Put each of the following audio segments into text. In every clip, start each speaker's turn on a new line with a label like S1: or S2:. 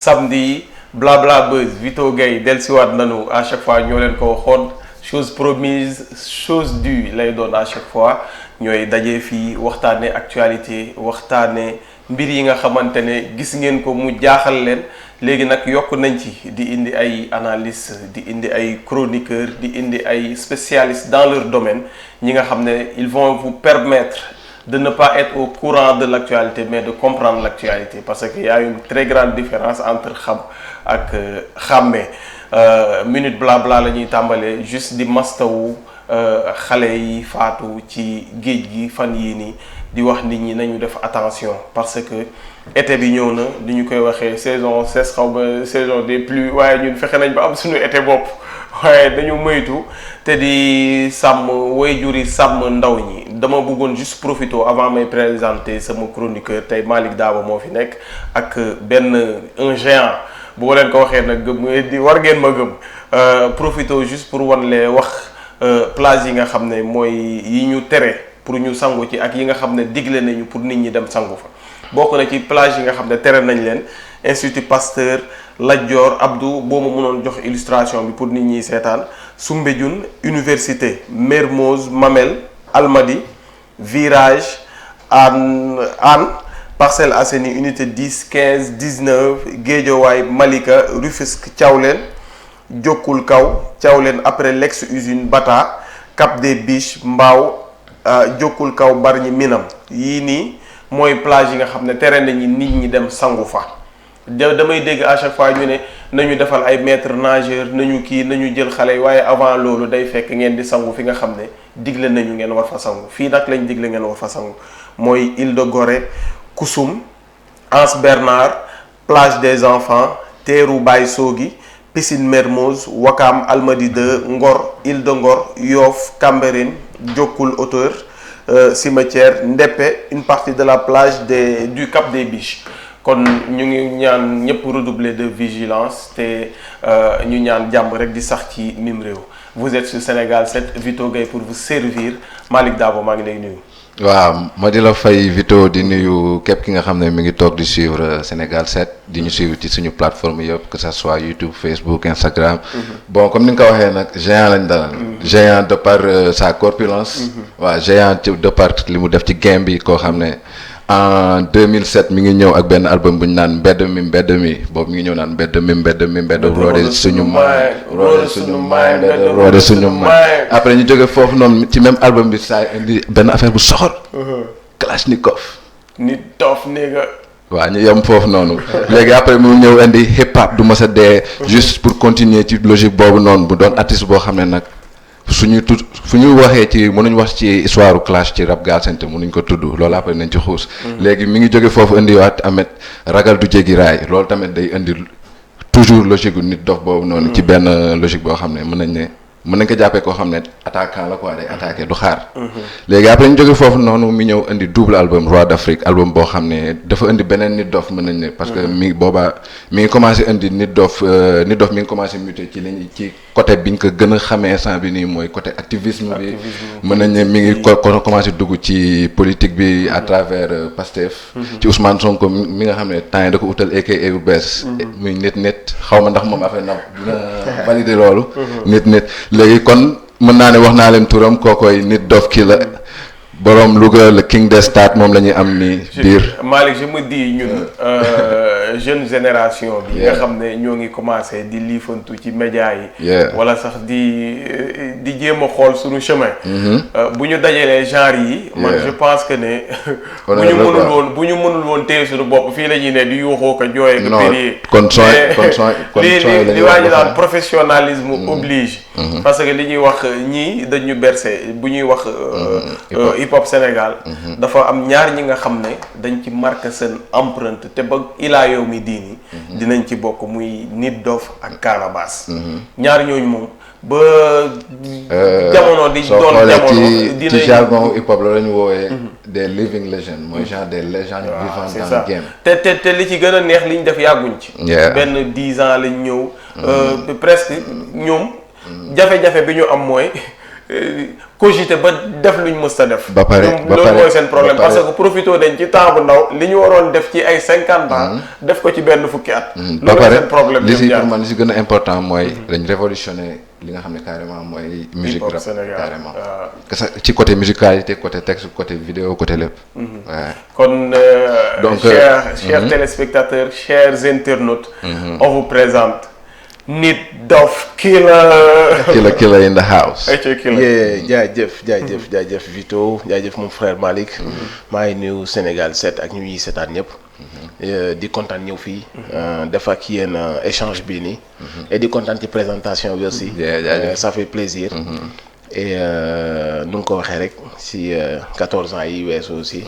S1: samedi blabla buzz Vito Gueye dellusiwaat nañu à chaque fois ñoo leen ko waxoon chose promise chose due lay doon à chaque fois ñooy daje fii waxtaane actualité waxtaane mbir yi nga xamante ne gis ngeen ko mu jaaxal leen léegi nag yokk nañ ci di indi ay analystes di indi ay chroniqueurs di indi ay spécialistes dans leur domaine ñi nga xam ne ils vont vous permettre de ne pas être au courant de l'actualité mais de comprendre l'actualité parce que y a une très grande différence entre xam ak xàmmee minute blabla la ñuy tàmbalee juste di mastawu xale yi faatu ci géej gi fan yii nii di wax nit ñi nañu def attention parce que été bi ñëw na di ñu koy waxee saison sèche xaw ma saison des pluies waaye ñun fexe nañ ba am suñu été bopp waaye dañu moytu te di sàmm waajur yi sàmm ndaw ñi dama bëggoon juste profiter avant may présenter sama chroniqueur tey Malick Dabo moo fi nekk ak un géant bu ma leen ko waxee nag gëm di war ngeen ma gëm profiter juste pour wan lee wax plage yi nga xam ne mooy yi ñu tere pour ñu sangu ci ak yi nga xam ne digle nañu pour nit ñi dem sangu fa bokk na ci plage yi nga xam ne tere nañ leen Institut Pasteur Lat Dior Abdou boo ma mënoon jox illustration bi pour nit ñi seetaan Soumbédioune Université Mermoz Mamelles Almadies Virage Hann Parcelles Assainies unité 10 15 19 Guédiawaye Malika Rufisque Thiawlène Jokkul Kaw Thiawlène après l'ex-usine Bata Cap des Biches Mbao Jokkul Kaw Bargny Minam yii nii mooy plage yi nga xam ne tere nañu nit ñi dem sangu fa damay dégg à chaque fois ñu ne nañu defal ay maître nageur nañu nañu jël xale yi waaye avant loolu day fekk ngeen di sangu fi nga xam ne digle nañu ngeen war fa sangu fii nag lañ digle ngeen war fa sangu mooy Île de Gorée Koussoum Anse Bernard plage des enfants teeru Baye Sogui piscine Mermoz Ouakam Almadies 2 Ngor Île de Ngor Yoff Cambérène Jokkul Hauteur cimetière Ndéppé une partie de la plage du Cap des Biches kon ñu ngi ñaan ñëpp redoubler de vigilance te ñu ñaan jàmm rek di sax ci mim réew vous êtes sur Sénégal 7 Vito Gueye pour vous servir Malick Dabo maa ngi lay nuyu.
S2: waaw ma di la fay Vito di nuyu képp ki nga xam ne mi ngi toog di suivre Sénégal 7 di ñu suivre ci suñu plateforme yëpp que ça soit YouTube Facebook Instagram. Bon comme ni nga ko waxee nag géant lañ dalal. géant de par sa corpulence. waaw géant de par li mu def ci game bi koo xam ne en 2007 mi ngi ñëw ak benn album bu ñu naan mbedd mi boobu mi ngi ñëw naan mbedd mi roode suñu maay roode suñu maay après ñu jóge foofu noonu ci même album bi saa indi benn affaire bu soxor Kalashnikov
S1: nit dof néega
S2: waaw ñu yem foofu noonu léegi après mu ñëw indi hip hop du ma sa dee juste pour continuer ci logique boobu noonu bu doon artiste boo xam ne nag fu ñuy waxee ci mënuñ wax ci histoire clash ci rap Galsen te mënuñ ko tudd loolu après nañ ci xuus léegi mi ngi jóge foofu indiwaat amet ragal du jéggi raay loolu tamit day indi toujours logique gu nit dof boobu noonu ci benn logique boo xam ne mën nañ ko jàppee koo xam ne attaquant la quoi day attaqué du xaar léegi après ñu jóge foofu noonu mi ñëw indi double album Roi d'Afrique album boo xam ne dafa indi beneen nit dof mën nañ ne parce que mi ngi commencé indi nit dof mi ngi commencé muté ci côté biñ ko gën a xamee instant bi nii mooy côté activisme bi mën nañ ne mi ngi commencé dugg ci politique bi à travers Pastef ci Ousmane Sonko mi nga xam ne temps yi da ko utal aka bu bees muy nit xaw ma ndax moom affaire na dina valider loolu nit léegi kon mën naa ne wax naa leen turam kookoy nit dof kii la borom Louga le king des stades moom la ñuy am ni biir
S1: Malick je me dis ñun jeune génération bi nga xam ne ñoo ngi commencé di liifantu ci média yi wala sax di jéem a xool suñu chemin bu ñu dajalee genre yi man je pense que ne bu ñu mënul woon téye suñu bopp fii la ñuy ne di yuuxoo ko jooyee ko périer kon li waa ñu daan professionnalisme oblige parce que li ñuy wax ñii dañu bercé bu ñuy wax hip hop Sénégal dafa am ñaar ñi nga xam ne dañ ci marqué seen empreinte te ba ilaa yow mi diini dinañ ci bokk muy Nit Dof ak Canabasse ñaar ñooñu moom ba jamono di doon jamono
S2: ci jargon hip hop la ñu woowee des living legends mooy genre des légendes vivantes dans le game
S1: te li ci gën a neex li ñu def yàgguñ ci benn 10 ans lañ ñëw presque ñoom jafe-jafe bi ñu am mooy cogiter ba def luñ mës a def.
S2: ba pare
S1: loolu mooy seen problème parce que profité dañ ci temps bu ndaw li ñu waroon def ci ay 50 ans. def ko ci benn fukki at.
S2: ba
S1: loolu
S2: pare
S1: seen problème
S2: li si pour man li si gën a important mooy dañ révolutionner li nga xam ne carrément mooy musique rap carrément que ça ci côté musicalité côté texte côté vidéo côté lépp.
S1: kon
S2: donc
S1: chers téléspectateurs chers internautes. on vous présente Nit Doff Killer.
S2: Killer in the house.
S3: jaajëf Vito jaajëf mon frère Malick. maa ngi nuyu Sénégal 7 ak ñu ñuy seetaan ñëpp. di kontaan ñëw fii. def ak yéen échange bii nii. et di kontaan ci présentation bi aussi. ça fait plaisir. et nu nga ko waxee rek si 14 ans yi weesu aussi.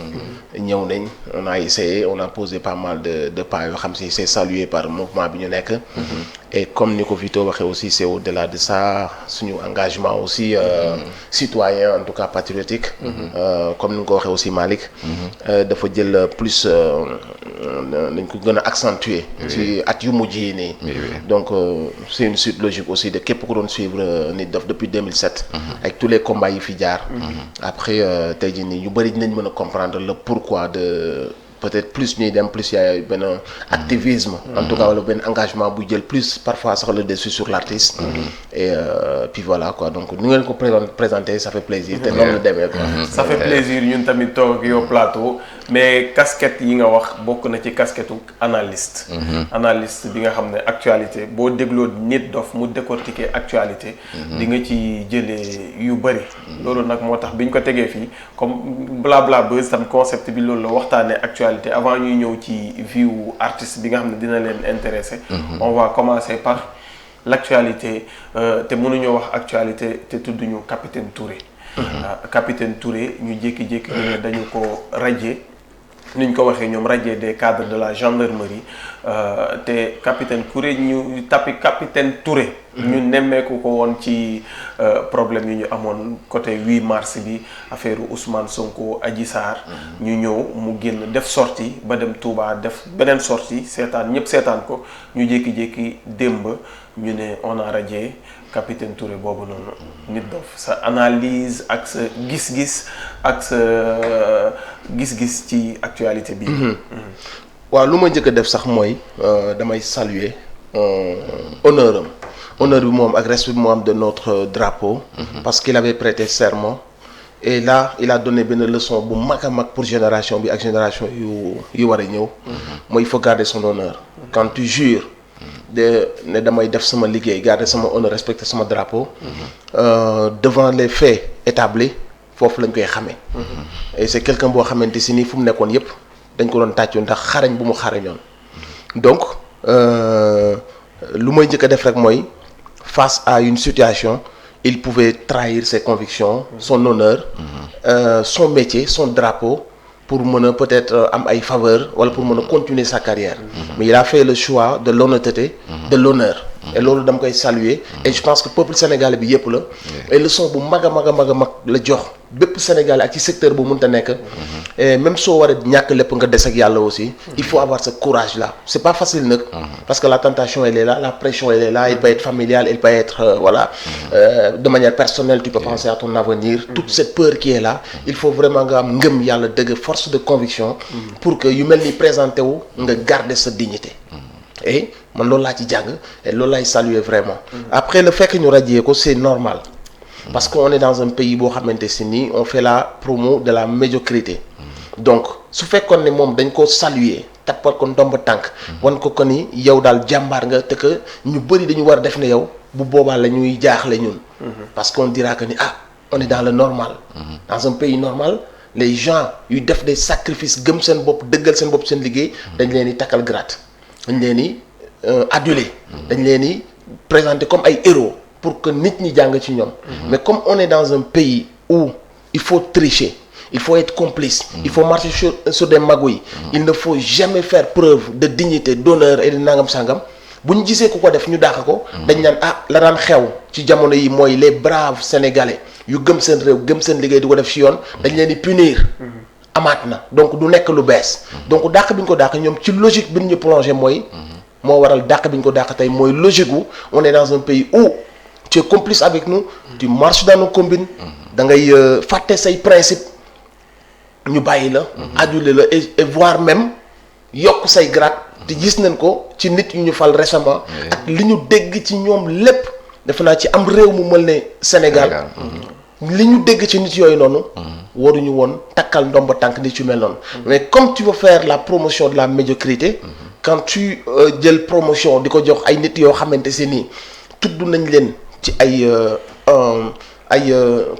S3: ñëw nañ on a essayé on a posé pas mal de pas yoo xam si c'est salué par mouvement bi ñu nekk. et comme ni ko Vito waxee aussi c'est au-delà de ça suñu engagement aussi citoyen en tout cas patriotique. comme ni nga ko waxee aussi Malick. dafa jël plus nañ ko gën a accentuer. ci at yu mujj yi nii. donc c'est une suite logique aussi de képp ku doon suivre Nit Doff depuis 2007. avec tous les combats yi fi jaar. après tey jii nii ñu bëri dinañ mën a comprendre le pourquoi de. peut-être plus ñuy dem plus yaay benn activisme en tout cas wala benn engagement bu jël plus parfois sax le dessus sur l'artiste et puis voilà quoi donc nu ngeen ko présenter ça fait plaisir te noonu la demee quoi
S1: ça fait plaisir ñun tamit toog yow plateau mais casquette yi nga wax bokk na ci casquette analyste analyste bi nga xam ne actualité boo dégloo Nit Doff mu décortiquer actualité di nga ci jëlee yu bëri loolu nag moo tax bi ñu ko tegee fii comme blabla buzz tam concept bi loolu la waxtaanee actualité avant ñuy ñëw ci vie artiste bi nga xam ne dina leen intéressé on va commencer par l'actualité te mënuñoo wax actualité te tudduñu capitaine Touré capitaine Touré ñu jékki-jékki ñu ne dañu ko radier ni ñu ko waxee ñoom radier des cadres de la gendarmerie te capitaine Touré ñu tapi capitaine Touré ñu nemmeeku ko woon ci problème yi ñu amoon côté 8 mars bi affaire Ousmane Sonko Adji Sarr ñu ñëw mu génn def sortie ba dem Touba def beneen sortie seetaan ñëpp seetaan ko ñu jékki-jékki démb ñu ne on a radié capitaine Touré boobu noonu Nit Doff sa analyse ak sa gis-gis ak sa gis-gis ci actualité bi
S3: waaw lu ma njëkk a def sax mooy damay saluer honneur bi moom ak respect bi moom de notre drapeau parce qu'il avait prêté serment et là il a donné benn leçon bu mag a mag pour génération bi ak génération yu war a ñëw mooy il faut garder son honneur quand tu jures de ne damay def sama liggéey garder sama honneur respecter sama drapeau devant les faits établis foofu lañ koy xamee et c'est quelqu'un boo xamante si nii fu mu nekkoon yépp dañ ko doon tàccu ndax xarañ bu mu xarañoon donc lu may njëkk a def rek mooy face à une situation il pouvait trahir ses convictions son honneur son métier son drapeau pour mën a peut-être am ay faveur wala pour mën a continuer sa carrière mais il a fait le choix de l'honnêteté de l'honneur et loolu dama koy saluer et je pense que peuple sénégalais bi yëpp la et leçon bu mag a mag la jox bépp sénégalais ak ci secteur bu mënta nekk et même soo war a ñàkk lépp nga des ak yàlla aussi il faut avoir ce courage là c'est pas facile nag parce que la tentation elle est là la pression elle est là elle peut être familiale elle peut être de manière personnelle tu peux penser à ton avenir toute cette peur qui est là il faut vraiment nga am ngëm yàlla dëgg force de conviction pour que yu mel ni présenté wu nga garder sa dignité et man loolu laa ci jàng et loolu laay saluer vraiment après le fait que ñu radier ko c'est normal parce qu'on est dans un pays boo xamante si nii on fait la promo de la médiocrité donc su fekkoon ne moom dañ ko saluer tappal ko ndomb tànk wan ko ni yow daal jàmbaar nga te que ñu bëri dañu war a def ne yow bu boobaa la ñuy jaaxle ñun parce qu'on dira que ni on est dans le normal dans un pays normal les gens yu def des sacrifices gëm seen bopp dëggal seen bopp seen liggéey dañ leen di takkal grade dañ leen di aduler dañ leen di présenter comme ay héros pour que nit ñi jàng ci ñoom mais comme on est dans un pays où il faut tricher il faut être complice il faut marcher sur des magouilles il ne faut jamais faire preuve de dignité d'honneur et de nangam sangam bu ñu gisee ku ko def ñu dàq ko dañ naan la daan xew ci jamono yi mooy les braves sénégalais yu gëm seen réew gëm seen liggéey di ko def ci yoon dañ leen di punir amaat na donc du nekk lu bees donc dàq bi ñu ko dàq ñoom ci logique bi ñu plongé mooy moo waral dàq bi ñu ko dàq tey mooy logique wu on est dans un pays où tu es complice avec nous tu marches dans nos combines da ngay fàtte say principe ñu bàyyi la aduler la et voire même yokk say grade te gis nañ ko ci nit yu ñu fal récemment ak li ñu dégg ci ñoom lépp defe naa ci am réew mu mel ne Sénégal li ñu dégg ci nit yooyu noonu waruñu woon takkal ndomba tànk nit yu mel noonu mais comme tu veux faire la promotion de la médiocrité quand tu jël promotion di ko jox ay nit yoo xamante si nii tudd nañ leen ci ay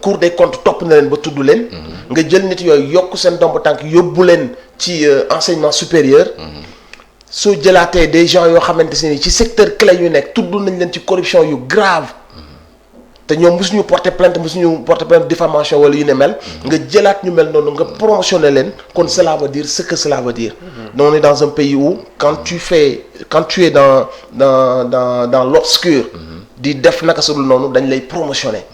S3: Cour des comptes topp na leen ba tudd leen nga jël nit yooyu yokk seen ndomba tànk yóbbu leen ci enseignement supérieur soo jëlaatee des gens yoo xamante si nii ci secteur clé yu nekk tudd nañ leen ci corruption yu grave te ñoom mosuñu porter plainte diffamation wala yu ne mel nga jëlaat ñu mel noonu nga promotionner leen kon cela veut dire ce que cela veut dire donc on est dans un pays où quand tu es dans l'obscur di def naka sudul noonu dañ lay promotionner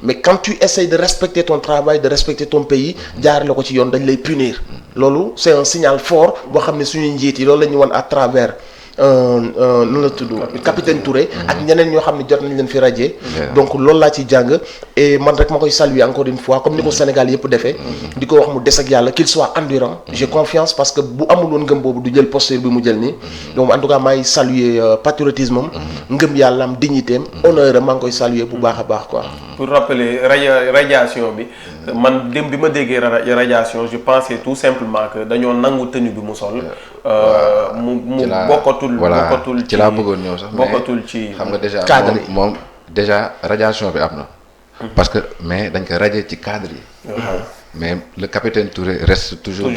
S3: mais quand tu essayes de respecter ton travail de respecter ton pays jaarale ko ci yoon dañ lay punir loolu c'est un signal fort boo xam ne suñuy njiit yi loolu la ñu wan à travers nu la tudd capitaine Touré ak ñeneen ñoo xam ne jot nañ leen fi radier donc loolu laa ciy jàng et man rek ma koy saluer encore une fois comme ni ko Sénégal yëpp defee di ko wax mu des ak yàlla qu'il soit endurant j'ai confiance parce que bu amul woon ngëm boobu du jël posture bi mu jël nii donc en tout cas maay saluer patriotisme am ngëm yàlla am dignité am honneur am maa ngi koy saluer bu baax a baax quoi.
S1: pour rappeler radiation bi man dem bi ma déggee radiation je pensais tout simplement que dañoo nangu tenue bi mu sol mu bokkatul
S2: ci laa bëggoon ñëw sax
S1: bokkatul ci
S2: xam nga déjà moom déjà radiation bi am na parce que mais dañ ko radier ci cadre yi mais le capitaine Touré reste toujours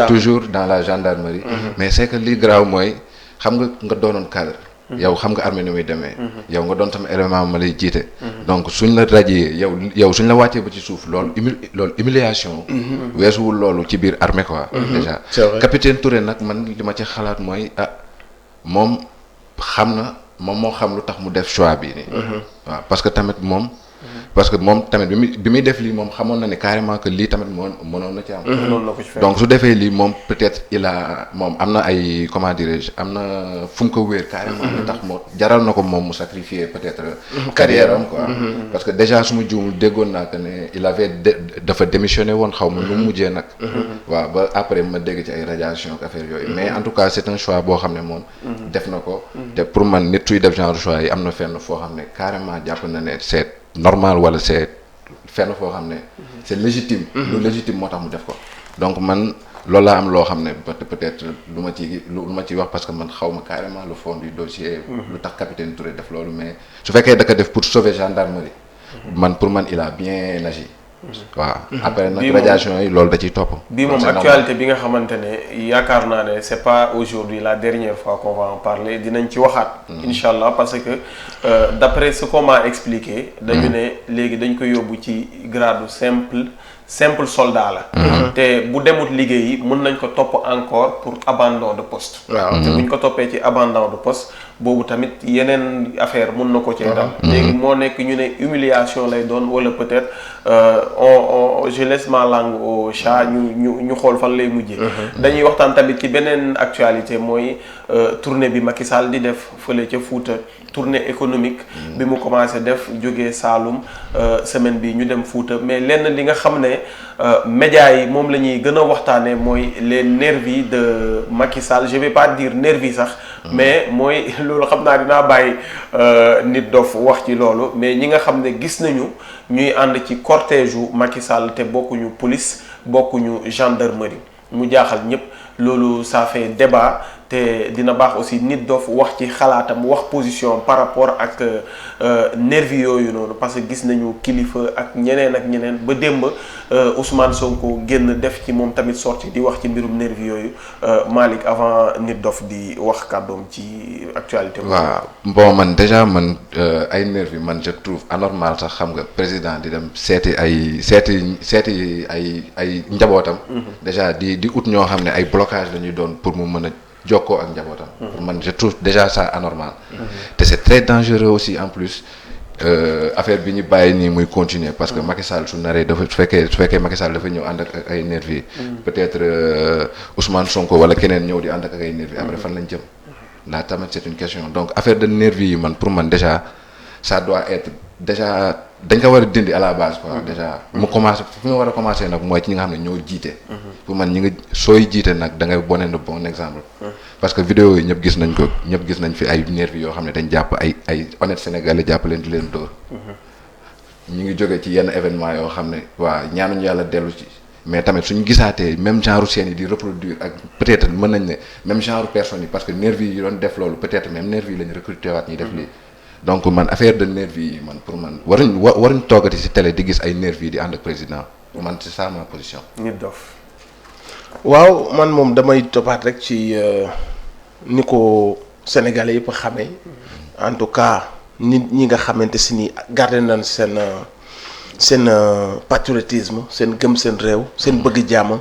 S2: toujours dans la gendarmerie mais c'est que li grave mooy xam nga doonoon cadre yow xam nga armée ni muy demee yow nga doon tam élément ma lay jiite donc suñ la radier yow suñ la wàccee ba ci suuf loolu humiliation weesuwul loolu ci biir armée quoi déjà capitaine Touré nag man li ma ci xalaat mooy moom moo xam lu tax mu def choix bi nii waaw parce que tamit moom bi muy def lii moom xamoon na ne carrément que lii tamit mënoon na ci am donc su defee lii moom peut-être moom am na ay comment dirais-je am na fu mu ko wéer carrément lu tax moo jaral na ko moom mu sacrifier peut-être carrière am quoi parce que déjà su ma juumul déggoon naa que ne il avait dafa démissionné woon xaw ma nu mu mujjee nag waaw ba après ma dégg ci ay radiation ak affaire yooyu mais en tout cas c'est un choix boo xam ne moom def na ko te pour man nit suy def genre choix yi am na fenn foo xam ne carrément jàpp na ne c'est normal wala c'est fenn foo xam ne c'est légitime lu légitime moo tax mu def ko donc man loolu laa am loo xam ne peut-être lu ma ci wax parce que man xaw ma carrément le fond du dossier lu tax capitaine Touré def loolu mais su fekkee da ko def pour sauver gendarmerie pour man il a bien agi waaw après nag radiation yi loolu da ciy topp
S1: bii moom actualité bi nga xamante ne yaakaar naa ne c'est pas aujourd'hui la dernière fois qu'on va en parler dinañ ci waxaat inshallah parce que d'après ce qu'on m'a expliqué dañu ne léegi dañ ko yóbbu ci grade simple soldat la te bu demut liggéey yi mën nañ ko topp encore pour abandon de poste te buñ ko toppee ci abandon de poste boobu tamit yeneen affaire mën na ko cee dal léegi moo nekk ñu ne humiliation lay doon wala peut-être je laisse ma langue au chat ñu xool fan lay mujjee dañuy waxtaan tamit ci beneen actualité mooy tournée bi Macky Sall di def fële ca Fouta tournée économique bi mu commencé def jógee Saloum semaine bi ñu dem Fouta mais lenn li nga xam ne médias yi moom la ñuy gën a waxtaanee mooy les nervis de Macky Sall je vais pas dire nervis sax mais mooy loolu xam naa dinaa bàyyi nit dof wax ci loolu mais ñi nga xam ne gis nañu ñuy ànd ci cortège u Macky Sall te bokkuñu police bokkuñu gendarmerie mu jaaxal ñëpp loolu ça fait débat te dina baax aussi nit dof wax ci xalaatam wax position par rapport ak nervi yooyu noonu parce que gis nañu kilifa ak ñeneen ba démb Ousmane Sonko génn def ci moom tamit sorti di wax ci mbirum nervi yooyu Malick avant nit dof di wax kàddoom ci actualité.
S2: waaw bon man déjà ay nervi man je trouve anormal sax xam nga président di dem seeti ay njabootam. déjà di ut ñoo xam ne ay blocage la ñuy doon pour mu mën a jokkoo ak njabootam. man je trouve déjà ça anormal. te c'est très dangereux aussi en plus affaire bi ñu bàyyi nii muy continuer parce que Macky Sall su naree dafa su fekkee Macky Sall dafa ñëw ànd ak ay nervi peut-être Ousmane Sonko wala keneen ñëw di ànd ak ay nervi après fan lañ jëm là tamit c'est une question donc affaire de nervi yi pour man déjà ça doit être déjà dañ ko war a dindi à la base quoi déjà mu commencé fu mu war a commencé nag mooy ci ñi nga xam ne ñoo jiite pour man ñi nga sooy jiite nag da ngay bone na bon exemple parce que vidéo yi ñëpp gis nañ ko ñëpp gis nañ fi ay nervi yoo xam ne dañ jàpp ay honnête sénégalais jàpp leen di leen dóor ñu ngi jóge ci yenn événement yoo xam ne waa ñaanuñu yàlla dellu ci mais tamit suñu gisaatee même genre scène yi di reproduire ak peut-être mën nañ ne même genre personnes yi parce que nervi yi doon def loolu peut-être même nervi yi lañu recruté waat ñuy def lii donc man affaire de nervi yi man pour man waruñ toogati ci télé di gis ay nervi yi di ànd ak président man c'est ça ma position.
S1: nit dof.
S3: waaw man moom damay toppaat rek ci ni ko sénégalais yëpp xamee en tout cas nit ñi nga xamante si ni garder nañ seen patriotisme seen gëm seen réew seen bëgg jàmm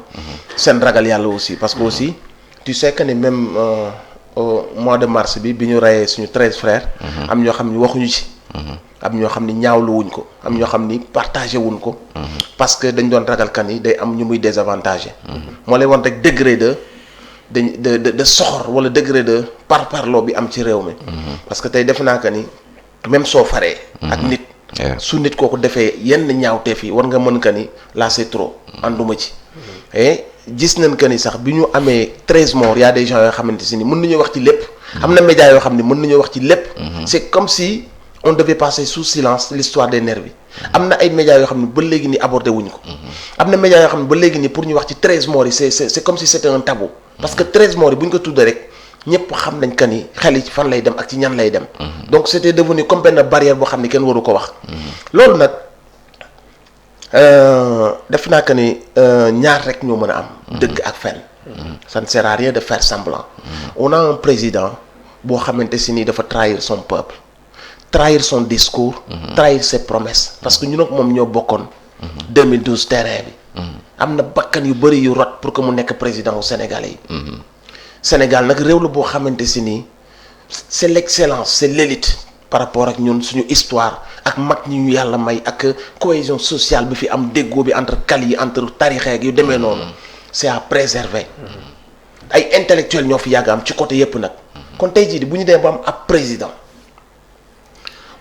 S3: seen ragal yàlla aussi parce que aussi tu sais que ni même au mois de mars bi ñu reyee suñu 13 frères am ñoo xam ni waxuñu ci am ñoo xam ni ñaawlu wuñ ko am ñoo xam ni partagé wuñ ko parce que dañ doon ragal kan yi day am ñu muy désavantagé moo lay won rek degré de soxor wala degré de parparloo bi am ci réew mi parce que tey def naa que ni même soo faree ak nit su nit kooku defee yenn ñaawteef yi war nga mën ka ni là c'est trop ànduma ci et gis nañ que ni sax bi ñu amee 13 morts y a des gens yoo xamante si ni mën nañoo wax ci lépp am na médias yoo xam ne mën nañoo wax ci lépp c'est comme si on devait passer sous silence l'histoire des nervis am na ay médias yoo xam ne ba léegi ni abordé wuñ ko am na médias yoo xam ne ba léegi ni pour ñu wax ci 13 morts yi c'est comme si c'était un tabou parce que 13 morts yi bu ñu ko tuddee rek ñëpp xam nañ que ni xel yi ci fan lay dem ak ci ñan lay dem donc c'était devenu comme benn barrière boo xam ne kenn waru ko wax loolu nag def naa que ni ñaar rek ñoo mën a am dëgg ak fen ça ne sert à rien de faire semblant on a un président boo xamante si ni dafa trahir son peuple trahir son discours trahir ses promesses parce que ñun ak moom ñoo bokkoon 2012 terrain bi am na bakkan yu bëri yu rot pour que mu nekk président au Sénégalais yi Sénégal nag réew la boo xamante si nii c'est l'excellence c'est l'élite par rapport ak ñun suñu histoire ak mag ñi ñu yàlla may ak cohésion sociale bi fi am déggoo bi entre kal yi entre tarixa yu demee noonu c'est à préserver ay intellectuels ñoo fi yàgg am ci côté yépp nag kon tey jii bu ñu demee ba am ab président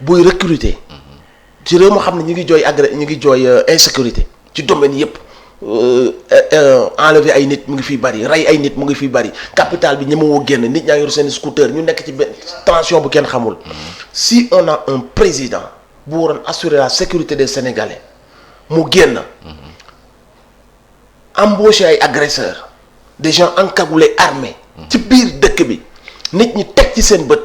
S3: buy recruter ci réew moo xam ne ñu ngi jooy insécurité ci domaine yépp enlever ay nit mu ngi fiy bari rey ay nit mu ngi fiy bari capital bi ñemewoo génn nit ñaa ngi yor seen scooter ñu nekk ci benn tension bu kenn xamul si on a un président bu waroon assurer la sécurité des Sénégalais mu génn embaucher ay agresseurs des gens encagoulés armés ci biir dëkk bi nit ñi teg ci seen bët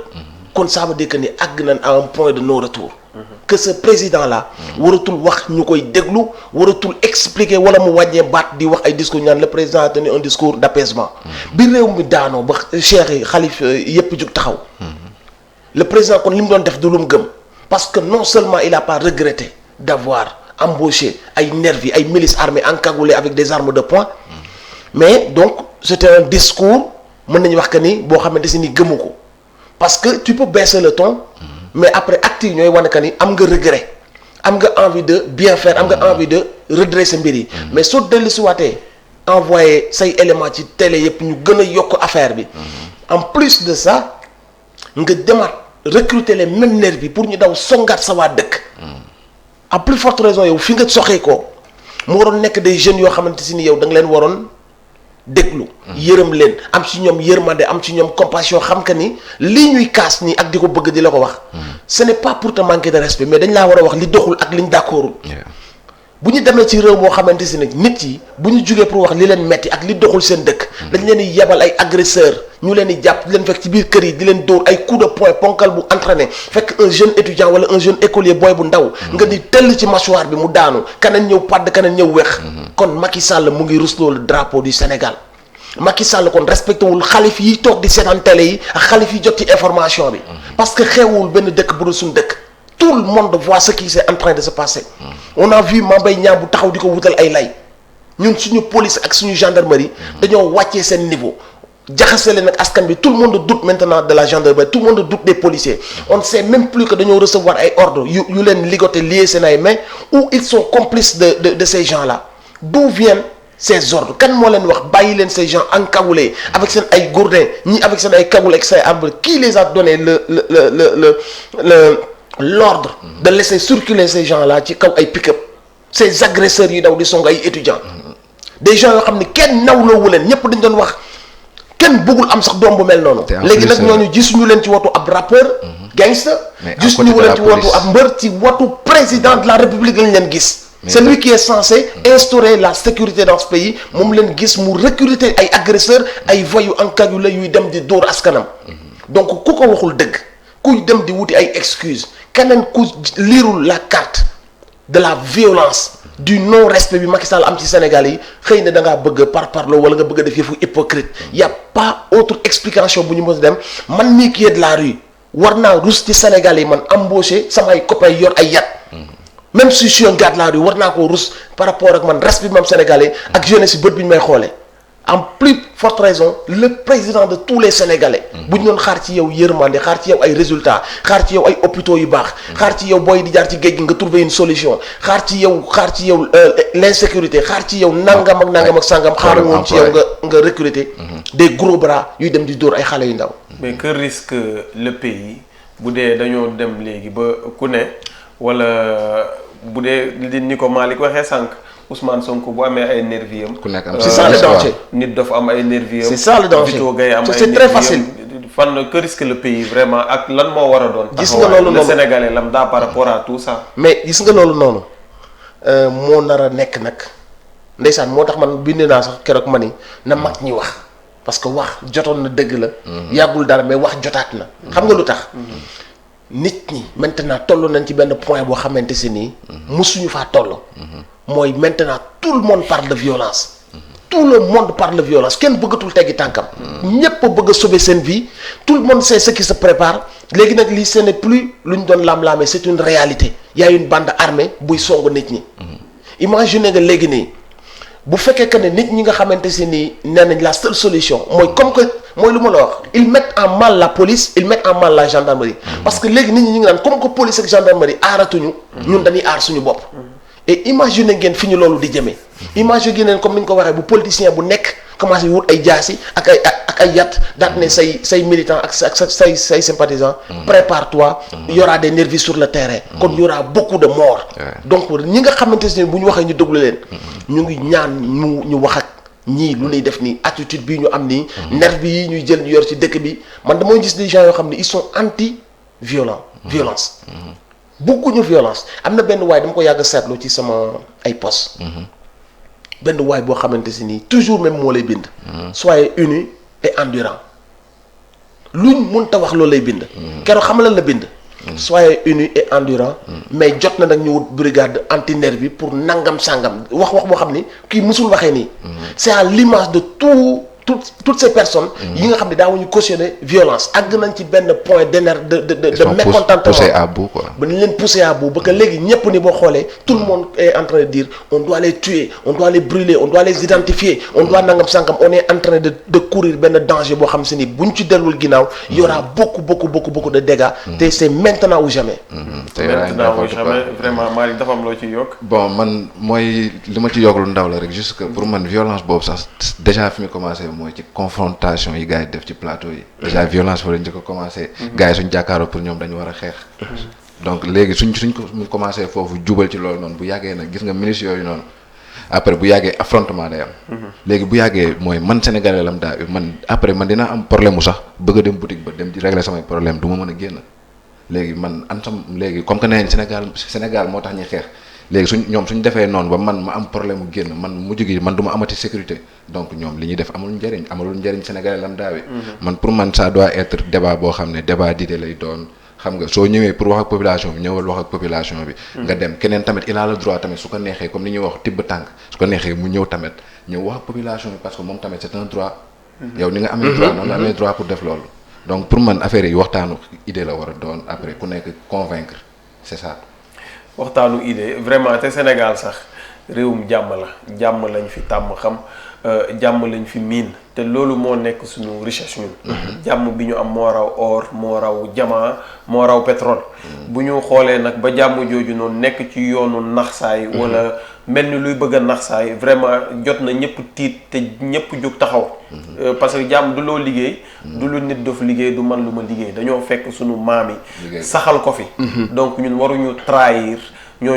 S3: kon ça veut dire que ni àgg nañ à un point de non retour que ce président là waratul wax ñu koy déglu waratul expliquer wala mu wàññee baat di wax ay discours ñaan le président a tenu un discours d'apaisement bi réew mi daanoo ba cheikh yi xalif yépp jug taxaw le président kon li mu doon def du lu mu gëm parce que non seulement il a pas regretté d'avoir embauché ay nervis ay milices armées encagoulées avec des armes de poing mais donc c'était un discours mën nañu wax que ni boo xamante si ni gëmu ko parce que tu peux baisser le ton mais après acte yi ñooy wane que ni am nga regret am nga envie de bien faire am nga envie de redresser mbir yi mais soo dellu si waatee envoyé say éléments ci télé yëpp ñu gën a yokk affaire bi en plus de ça nga demaat recruter les mêmes nervis pour ñu daw songaat sa waa dëkk à plus forte raison yow fi nga soxee ko mu waroon nekk des jeunes yoo xamante si ni yow da nga leen waroon déglu yërëm leen am ci ñoom yërmande am ci ñoom compassion xam que ni lii ñuy kaas nii ak di ko bëgg di la ko wax ce n'est pas pour te manquer de respect mais dañ laa war a wax li doxul ak li ñu d'accordul bu ñu demee ci réew moo xamante si nag nit yi bu ñu jugee pour wax li leen metti ak li doxul seen dëkk dañ leen di yebal ay agresseurs ñu leen di jàpp di leen fekk ci biir kër yi di leen dóor ay coup de poing ponkal bu entraîné fekk un jeune étudiant wala un jeune écolier booy bu ndaw nga di tëll ci mâchoire bi mu daanu kaneen ñëw padd kaneen ñëw weex kon Macky Sall mu ngi rusloo le drapeau du Sénégal Macky Sall kon respecté wul xalif yi toog di seetaan télé yi ak xalif yi jot ci information bi parce que xewul benn dëkk bu dul suñu dëkk tout le monde voit ce qui est en train de se passer on a vu Mame Mbaye Niang bu taxaw di ko wutal ay lay ñun suñu police ak suñu gendarmerie dañoo wàccee seen niveau jaxase leen ak askan bi tout le monde doute maintenant de la gendarmerie tout le monde doute des policiers on ne sait même plus que dañoo recevoir ay ordres yu leen ligoté lié seen ay mains ou ils sont complices de ces gens là d'où viennent ces ordres kan moo leen wax bàyyi leen ces gens encagoulés avec seen ay gourdins ñi avec seen ay cagoule ak say armes qui les a donné l'ordre de laisser circuler ces gens-là ci kaw ay pick-up ces agresseurs yi daw di song ay étudiants des gens yoo xam ne kenn nawloowu leen ñëpp dañ doon wax kenn bëggul am sax doom bu mel noonu. léegi nag ñooñu gisuñu leen ci watu ab rappeur. gangster gisuñu leen ci watu ab mbër ci watu président de la république lañ leen gis. c'est lui qui est censé instaurer la sécurité dans ce pays moom leen gis mu recruter ay agresseurs ay voyous encagoulés yuy dem di dóor askanam. donc ku ko waxul dëgg kuy dem di wuti ay excuses keneen ku liirul la carte de la violence du non respect bi Macky Sall am ci Sénégal yi xëy na da ngaa bëgg par parlo wala nga bëgg a def yëfu hypocrite y a pas autre explication bu ñu mën a dem man mii qui est de la rue war naa rus ci Sénégal yi man embauché samay copains yor ay yat même si je suis un gars de la rue war naa koo rus par rapport ak man respect bi mam Sénégalais ak jeunesse si bët bi ñu may xoolee en plus forte raison le président de tous les Sénégalais. bu ñu doon xaar ci yow yërmande xaar ci yow ay résultats xaar ci yow ay hôpitaux yu baax. xaar ci yow booy di jaar ci géej gi nga trouver une solution xaar ci yow l'insécurité xaar ci yow nangam ak nangam ak sangam. xaaru woon ci yow nga recruter. des gros bras yuy dem di dóor ay xale yu ndaw.
S1: mais que risque le pays bu dee dañoo dem léegi ba ku ne wala bu dee ni ko Malick waxee sànq. Ousmane Sonko bu amee ay nerviyam.
S2: ku nekk am
S3: c'est ça le danger.
S1: nit dafa am ay nerviyam.
S3: c'est ça le danger.
S1: Vito Gaye am ay
S3: c'est très facile.
S1: fan que risque le pays vraiment ak lan moo war a doon.
S3: gis nga loolu noonu
S1: le Sénégalais lambda par rapport à tout ça.
S3: mais gis nga loolu noonu moo nar a nekk nag ndeysaan moo tax man bind naa sax keroog ma ni na mag ñi wax parce que wax jotoon na dëgg la. yàggul dara mais wax jotaat na. xam nga lu tax. nit ñi maintenant toll nañ ci benn point boo xamante si nii. musuñu faa toll. mooy maintenant tout le monde parle de violence. tout le monde parle de violence kenn bëggatul teggi tànkam. ñépp a bëgg a sauver seen vie tout le monde sait ce qui se prépare léegi nag lii ce n'est plus lu ñu doon laam-laamee c'est une réalité y a une bande armée buy song nit ñi. imagine nga léegi nii bu fekkee que ne nit ñi nga xamante si nii nee nañ la seule solution mooy comme que mooy lu ma la wax ils mettent en mal la police ils mettent en mal la gendarmerie. parce que léegi nit ñi ñu ngi naan comme que police ak gendarmerie aaratuñu. ñun dañuy aar suñu bopp. et imagine ngeen fi ñu loolu di jëmee. imagine ngeen comme ni ñu ko waxee bu politicien bu nekk commencé wut ay jaasi ak ay yat daat ne say militants ak say sympathisants. prépare-toi. y aura des nervis sur le terrain. kon y aura beaucoup de morts. donc ñi nga xamante ne bu ñu waxee ñu déglu leen. ñu ngi ñaan ñu wax ak ñii lu ñuy def nii attitude bii ñu am nii. nervis yi ñuy jël ñu yor ci dëkk bi man damay gis des gens yoo xam ne ils sont violence. bëgguñu violence am na benn waay dama ko yàgg seetlu ci sama ay post benn waay boo xamante si nii toujours même moo lay bind. soyez unis et endurants luñ mënta wax loolu lay bind. keroog xam lan la bind. soyez unis et endurants. mais jot na nag ñu wut brigade anti-nervi pour nangam sangam wax boo xam ni kii mësul waxee nii. c'est à l'image de toutes ces personnes. yi nga xam ne daawuñu cautionner violence àgg nañ ci benn point de mécontentement
S2: poussé à bout quoi.
S3: ba ñu leen poussé à bout ba que léegi ñëpp ni boo xoolee tout le monde est en train de dire on doit les tuer on doit les brûler on doit les identifier on doit nangam sangam on est en train de courir benn danger boo xam si ni buñ ci delluwul ginnaaw y aura beaucoup de dégâts. te c'est maintenant ou jamais.
S1: maintenant ou jamais vraiment Malick dafa am loo ci yokk.
S2: bon man mooy li ma ci yokk lu ndaw la rek juste que pour man violence boobu sax déjà fi mu commencé mooy ci confrontation yi gars yi def ci plateau yi. déjà violence fa la njëkk a commencé. gars yi suñ jàkkaaroo pour ñoom dañu war a xeex. donc léegi suñ ko commencé foofu jubal ci loolu noonu bu yàggee nag gis nga ministres yooyu noonu après bu yàggee affrontement day am. léegi bu yàggee mooy man Sénégalais lam daa man après man dinaa am problème mu sax bëgg a dem boutique ba dem di régler samay problème du ma mën a génn. léegi man léegi comme que nee Sénégal moo tax ñuy xeex léegi suñ defee noonu ba man ma am problème mu génn man mujj gi man du ma amati sécurité donc ñoom li ñuy def amalul njëriñ Sénégalais lam daawe man pour man ça doit être débat boo xam ne débat d'idée lay doon xam nga soo ñëwee pour wax ak population bi ñëwal wax ak population bi nga dem keneen tamit il a le droit tamit su ko neexee comme ni ñuy wax tibb tànk su ko neexee mu ñëw tamit ñëw wax ak population bi parce que moom tamit c'est un droit yow ni nga amee droit noonu nga amee droit pour def loolu donc pour man affaire yi waxtaanu idée la war a doon après ku nekk convaincre c'est ça.
S1: waxtaanu idée vraiment te Sénégal sax réewum jàmm lañ fi tàmm xam jàmm lañ fi miin te loolu moo nekk suñu richesse ñun. jàmm bi ñu am moo raw or moo raw diamant moo raw pétrole. bu ñu xoolee nag ba jàmm jooju noonu nekk ci yoonu naxsaay wala mel ni luy bëgg a nax saay vraiment jot na ñëpp tiit te ñëpp jóg taxaw. parce que jàmm du loo liggéey. du lu nit dof liggéey du man lu ma liggéey dañoo fekk sunu maam yi. saxal ko fi. donc ñun waruñu trahir.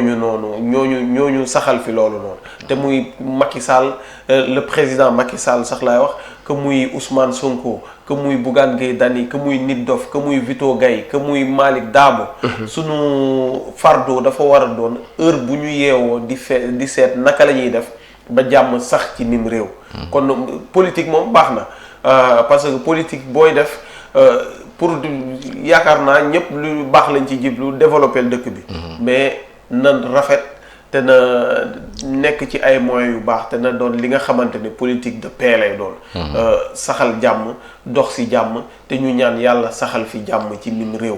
S1: ñooñu saxal fi loolu noonu te muy Macky Sall le président Macky Sall sax laay wax que muy Ousmane Sonko que muy Bougane Gueye Dany que muy Nit Dof que muy Vito Gaye que muy Malick Dabo sunu fardeau dafa war a doon heure bu ñu yeewoo di seet naka la ñuy def ba jàmm sax ci nim réew kon politique moom baax na parce que politique booy def pour yaakaar naa ñëpp lu baax lañ ci jiblu développer dëkk bi mais na rafet te na nekk ci ay moyens yu baax te na doon li nga xamante ne politique de paix lay doon saxal jàmm dox si jàmm te ñu ñaan yàlla saxal fi jàmm ci lim réew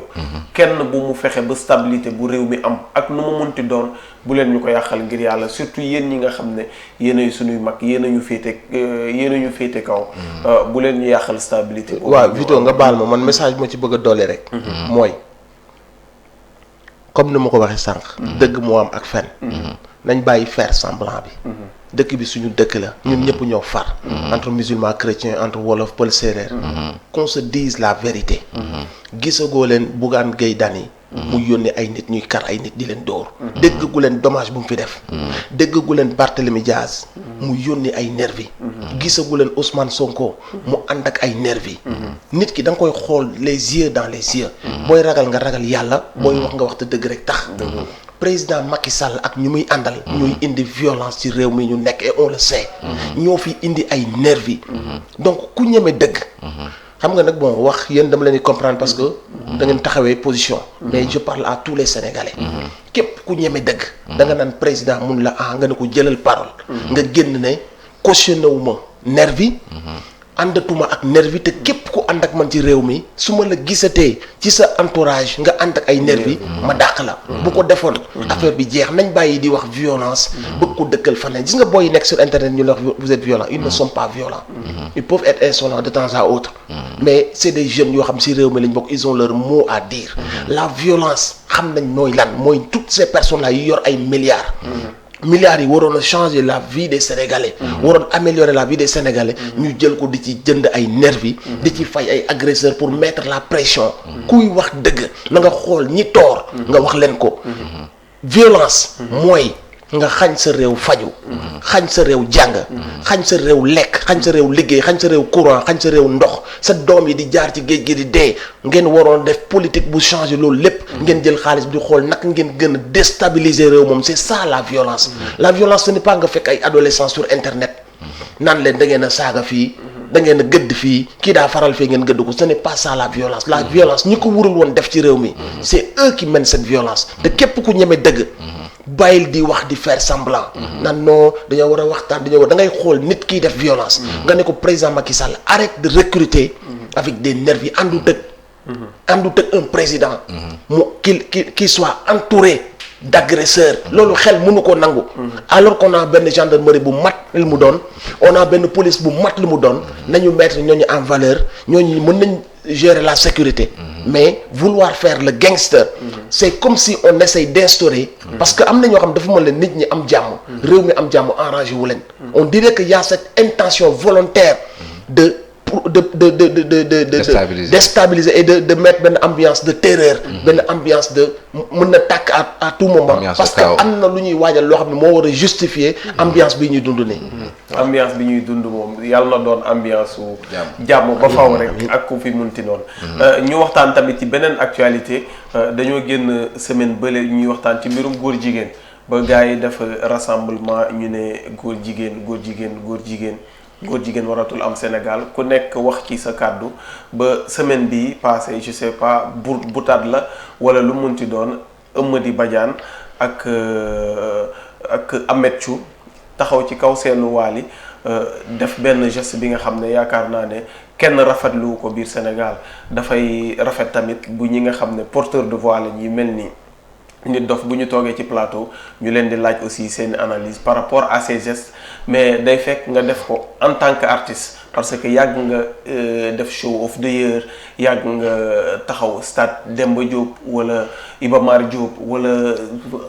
S1: kenn bu mu fexe ba stabilité bu réew mi am ak nu mu munti doon bu leen ñu ko yàqal ngir yàlla surtout yéen ñi nga xam ne yéenay suñuy mag yéen a ñu féete kaw bu leen ñu yàqal stabilité
S3: waaw Vito nga baal ma man message bi ma ci bëgg a dolli rek mooy comme ni ma ko waxee sànq. dëgg moo am ak fen nañ bàyyi faire semblant bi. dëkk bi suñu dëkk la. ñun ñëpp ñoo far. entre musulmans chrétiens entre wolof pël séeréer. qu'on se dise la vérité. gisagoo leen Bougane Gueye Dany mu yónnee ay nit ñuy kar ay nit di leen dóor. déggagu leen dommage bu mu fi def. déggagu leen Barthélémy Diaz mu yónnee ay nervi gisagu leen Ousmane Sonko mu ànd ak ay nervi nit ki da nga koy xool les yeux dans les yeux. booy ragal nga ragal yàlla. booy wax nga wax te dëgg rek tax. président Macky Sall ak ñu muy àndal. ñuy indi violence ci réew mi ñu nekk et on le sait. ñoo fi indi ay nervi donc ku ñeme dëgg. xam nga nag bon wax yéen dama leen di comprendre parce que da ngeen taxawee position. mais je parle à tous les Sénégalais. képp ku ñeme dëgg. da nga naan président mun la nga ne ko jëlal parole. nga génn ne cautionné wu ma nervi àndatuma ak nervi te képp ku ànd ak man ci réew mi su ma la gisatee ci sa entourage nga ànd ak ay nervi ma dàq la. bu ko defoon affaire bi jeex nañ bàyyi di wax violence. bëgg ko dëkkal faneen gis nga booy yi nekk sur internet ñu la wax vous êtes violents ils ne sont pas violents. ils peuvent être insolents de temps à autre. mais c'est des jeunes yoo xam si réew mi lañ bokk ils ont leur mot à dire. la violence xam nañ mooy lan mooy toutes ces personnes là yu yor ay milliards. milliards yi waroon a changer la vie des Sénégalais. waroon améliorer la vie des Sénégalais. ñu jël ko di ci jënd ay nervi di ci fay ay agresseurs pour mettre la pression. kuy wax dëgg na nga xool ñi toor nga wax leen ko. violence mooy nga xañ sa réew faju xañ sa réew jàng xañ sa réew lekk xañ sa réew liggéey xañ sa réew courant xañ sa réew ndox sa doom yi di jaar ci géej gi di dee ngeen waroon def politique bu changer loolu lépp ngeen jël xaalis bi di xool naka ngeen gën a déstabiliser réew moom c'est ça la violence. la violence ce n'est pas nga fekk ay adolescents sur internet naan leen da ngeen a saaga fii da ngeen a gëdd fii kii daa faral fii ngeen gëdd ko ce n'est pas ça la violence. la violence ñi ko wurul woon def ci réew mi c'est eux qui mènent cette violence te képp ku ñeme dëgg bàyyil di wax di faire semblant. nan non dañoo war a waxtaan dañoo war da ngay xool nit kiy def violence. nga ne ko président Macky Sall arrête de recruter avec des nervis àndut ak un président. mu qui soit entouré d'agresseurs. loolu xel mënu ko nangu. alors qu'on a benn gendarmerie bu mat li mu doon on a benn police bu mat li mu doon nañu mettre ñooñu en valeur ñooñu mën nañ gérer la sécurité. mais vouloir faire le gangster. c'est comme si on essaye d'instaurer. parce que am na ñoo xam dafa mën leen nit ñi am jàmm. réew mi am jàmm arrangé wu leen. on dirait que y a cette intention volontaire de déstabiliser et de mettre benn ambiance de terreur. benn ambiance de mën na tàkk à tout moment. parce que am na lu ñuy waajal loo xam ne moo war a justifier ambiance bi ñuy dund nii.
S1: ambiance bi ñuy dund moom yàlla na doon ambiance su jàmm ba faw rek ak ku fi munti noonu. ñu waxtaan tamit ci beneen actualité dañoo génn semaine bële ñuy waxtaan ci mbirum góor jigéen ba gars yi def rassemblement ñu ne góor jigéen waratul am Sénégal ku nekk wax ci sa kàddu ba semaine bi passé je sais pas boutade la wala lu munti doon Eumeudi Badiane ak Ameth Thiou taxaw ci kaw seenu Wally def benn geste bi nga xam ne yaakaar naa ne kenn rafetlu ko biir Sénégal dafay rafet tamit bu ñi nga xam ne porteur de voix la ñuy mel ni Nit Dof bu ñu toogee ci plateau ñu leen di laaj aussi seen analyse par rapport à ces gestes mais day fekk nga def ko en tant que artiste parce que yàgg nga def show of the year yàgg nga taxaw stade Demba Diop wala Iba Mar Diop wala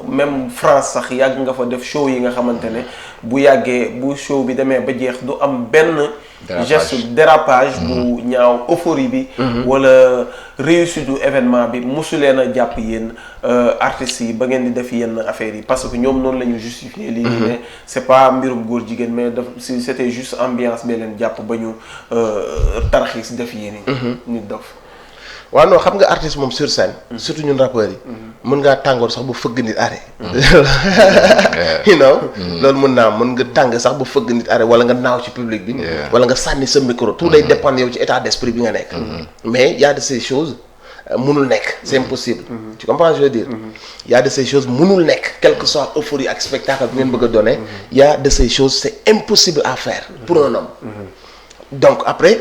S1: même France sax yàgg nga fa def show yi nga xamante ne bu yàggee bu show bi demee ba jeex du am benn geste dérapage bu ñaaw euphorie bi wala réussite du événement bi mosu leen a jàpp yéen artistes yi ba ngeen di def yenn affaires yi parce que ñoom noonu la ñu justifier lii ne c'est pas mbirum góor jigéen mais daf c'était juste ambiance bee leen jàpp ba ñu tarxiis def yéen yi nit dof
S3: waaw non xam nga artiste moom sur scène surtout ñun rappeurs yi mën ngaa tàngoor sax ba fëgg nit arrêt you know loolu mën naa mën nga tàng sax ba fëgg nit arrêt wala nga naaw ci public bi wala nga sànni sa micro tout day dépendre yow ci état d'esprit bi nga nekk mais y a de ces choses mënul nekk c'est impossible tu comprends ce que je veux dire y a de ces choses mënul nekk quel que soit euphorie ak spectacle bi ngeen bëgg a donner y a de ces choses c'est impossible à faire pour un homme donc après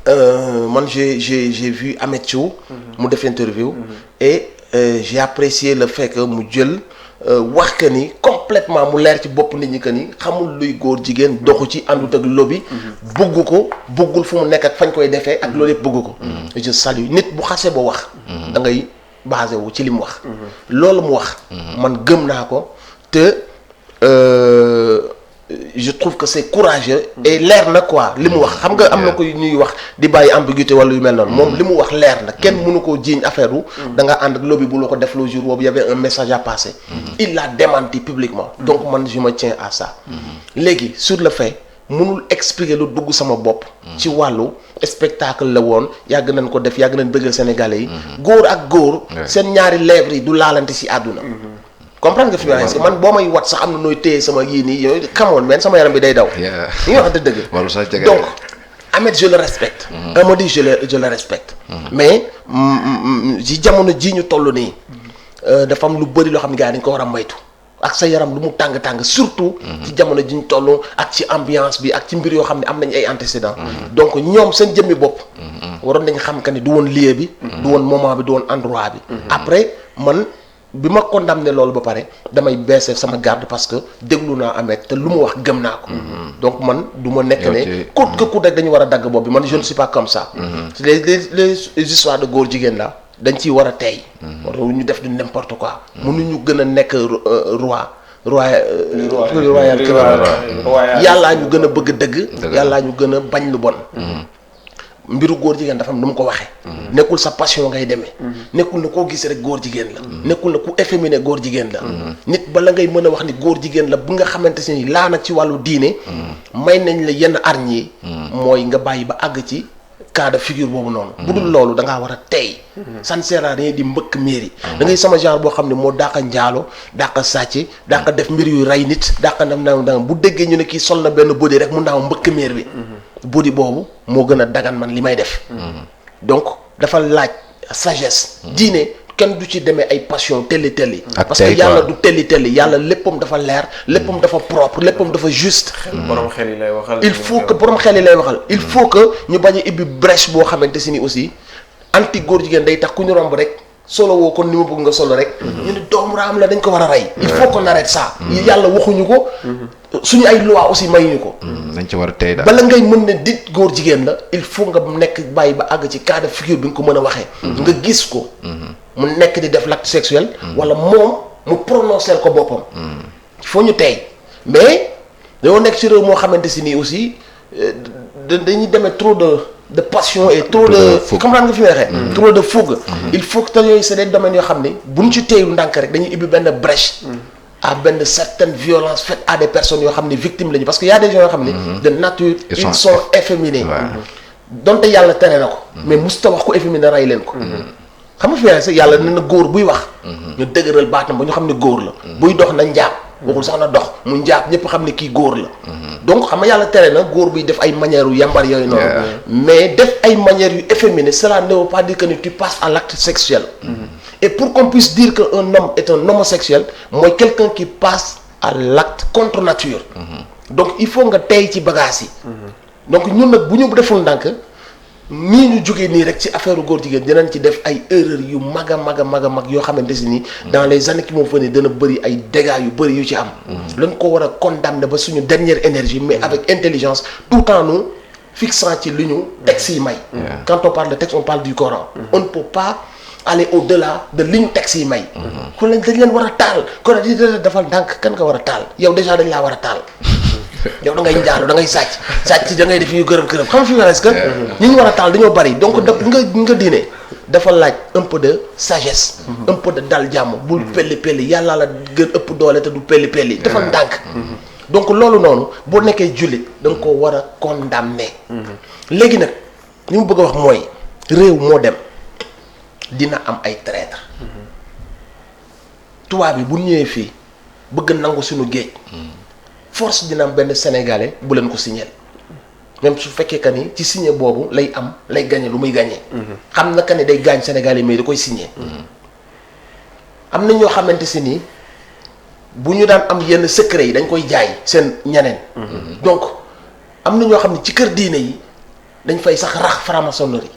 S3: man j'ai vu Ameth Thiou mu def interview et j'ai apprécié le fait que mu jël wax que ni complètement mu leer ci bopp nit ñi que ni xamul luy góor jigéen doxu ci àndut ak lobby bugg ko buggul fu mu nekk ak fañ koy defee ak loolu yëpp bugg ko je salue nit bu xasee ba wax da ngay basé wu ci li mu wax loolu mu wax man gëm naa ko te je trouve que c'est courageux et leer na quoi li mu wax xam nga am na ko ñuy wax di bàyyi ambiguïté wala yu mel noonu moom li mu wax leer na kenn mënu koo jiiñ affaire wu da nga ànd ak lobby bu la ko def le jour boobu y avait un message à passer il l'a démenti publiquement donc man je me tiens à ça léegi sur le fait mënul expliquer lu dugg sama bopp ci wàllu spectacle la woon yàgg nañ ko def yàgg nañ bëggal sénégalais yi góor ak góor seen ñaari lèvres yi du laalante ci àdduna comprendre nga fi ma ne man boo may wat sax am na nooy téye sama yii nii yooyu xamoon mais sama yaram bi day daw. li nga waxante dëgg. donc Ameth je le respecte. Amady je le respecte. mais ci jamono ji ñu toll nii dafa am lu bëri loo xam ne gars yi dañ ko war a moytu ak sa yaram lu mu tàng surtout. ci jamono ji ñu toll ak ci ambiance bi ak ci mbir yoo xam ne am nañ ay antécédents. donc ñoom seen jëmmi bopp. waroon nañ xam que ni du woon lieu bi. du woon moment bi du woon endroit bi. après man. bi ma condamné loolu ba pare damay baisser sama garde parce que déglu naa Ameth te lu mu wax gëm naa ko. donc man du ma nekk ne coûte que coûte rek dañu war a dagg bopp bi man je ne suis pas comme ça. les histoires de góor jigéen la dañ ciy war a tey. ñu def du n'importe quoi. mënuñu gën a nekk royal yàllaa ñu gën a bëgg dëgg. yàllaa ñu gën a bañ lu bon. mbiru góor jigéen dafa am nu mu ko waxee. nekkul sa passion ngay demee. nekkul na koo gis rek góor jigéen la. nekkul na ku efféminé góor jigéen la. nit bala ngay mën a wax ni góor jigéen la bu nga xamante ni laa nag ci wàllu diine. may nañ la yenn arñ yi. mooy nga bàyyi ba àgg ci cas de figure boobu noonu. bu dul loolu da ngaa war a tey. ça ne sert à rien di mbëkk mairie. da ngay sama genre boo xam ne moo dàqa njaalo dàqa sàcc dàqa def mbir yu rey nit dàqa nam bu déggee ñu ne kii sol na benn body rek mu naaw mbëkk maire bi. body boobu moo gën a dagan man li may def. donc dafa laaj sagesse. diine kenn du ci demee ay passion telli parce que yàlla du telli yàlla léppam dafa leer léppam dafa propre léppam dafa juste.
S1: borom xel yi lay waxal.
S3: il faut que borom xel yi lay waxal il faut que ñu bañ a ibbi brèche boo xamante si ni aussi anti góor jigéen day tax ku ñu romb rek solo woo kon ni ma bëgg nga solo rek. ñu ne doomu raam la dañ ko war a rey. il faut qu'on arrête ça. yàlla waxuñu ko. suñu ay loi aussi mayuñu ko.
S2: dañ ci war a tey daal
S3: bala ngay mën ne dit góor jigéen la il faut nga nekk bàyyi ba àgg ci cas de figure bi nga ko mën a waxee. nga gis ko. mu nekk di def l'acte sexuel. wala moom mu prononcer ko boppam. il faut ñu tey mais dañoo nekk ci réew moo xamante si nii aussi dañuy demee trop de passion et trop de comprendre nga fi may waxee. trop de fougue. il faut que te yooyu c'est des domaines yoo xam ne buñ ci teeyul ndànk rek dañuy ibbi benn brèche. à benn certaine violence faite à des personnes yoo xam ne victimes lañu parce que y a des gens yoo xam ne de nature ils sont efféminés. donte yàlla tere na ko. mais musta wax ko efféminé rey leen ko. xam nga fi may sax yàlla nee na góor buy wax. ñu dëgëral baatam ba ñu xam ne góor la. buy dox na njaab waxul sax na dox mu njaab ñëpp xam ne kii góor la. donc xam nga yàlla tere na góor buy def ay manières yu yambar yooyu noonu. mais def ay manières yu efféminées cela ne veut pas dire que ni tu passes à l'acte sexuel. Et pour qu'on puisse dire qu'un homme est un homosexuel, moi quelqu'un qui passe à l'acte contre nature. Donc il faut nga tey ci bagages yi. donc ñun nag bu ñu deful ndànk nii ñu jógee nii rek ci affaire góor jigéen dinañ ci def ay erreurs yu mag a mag yoo xamante si nii dans les années qui vont venir dana bëri ay dégâts yu bëri yu ci am. lañ ko war a condamner ba suñu dernière énergie mais avec intelligence tout en nous fixant ci li ñu texte yi may. Quand on parle de texte on parle du Coran. On ne peut pas aller au-delà de li ñu texte yi may. kon lañ dañ leen war a taal kon di defal ndànk kan nga war a taal yow déjà dañ laa war a taal. yow da ngay njaalu da ngay sàcc da ngay def yu gërëm xam fi nga est-ce que ñi ñu war a taal dañoo bari donc da nga diine dafa laaj un peu de sagesse. un peu de dal jàmm bul pelli yàlla la gën ëpp doole te du pelli defal ndànk. donc loolu noonu boo nekkee jullit da nga ko war a condamner. léegi nag li mu bëgg a wax mooy réew moo dem dina am ay traître. tubaab bi bu ñëwee fii bëgg nangu suñu géej. force dina am benn sénégalais bu leen ko signer même su fekkee que ni ci signer boobu lay gagné lu muy gagné. xam na que ni day gaañ sénégalais mais da koy signer. am na ñoo xamante si nii bu ñu daan am yenn secret yi dañ koy jaay seen ñeneen. donc am na ñoo xam ne ci kër diine yi dañ fay sax rax franc-maçonnerie.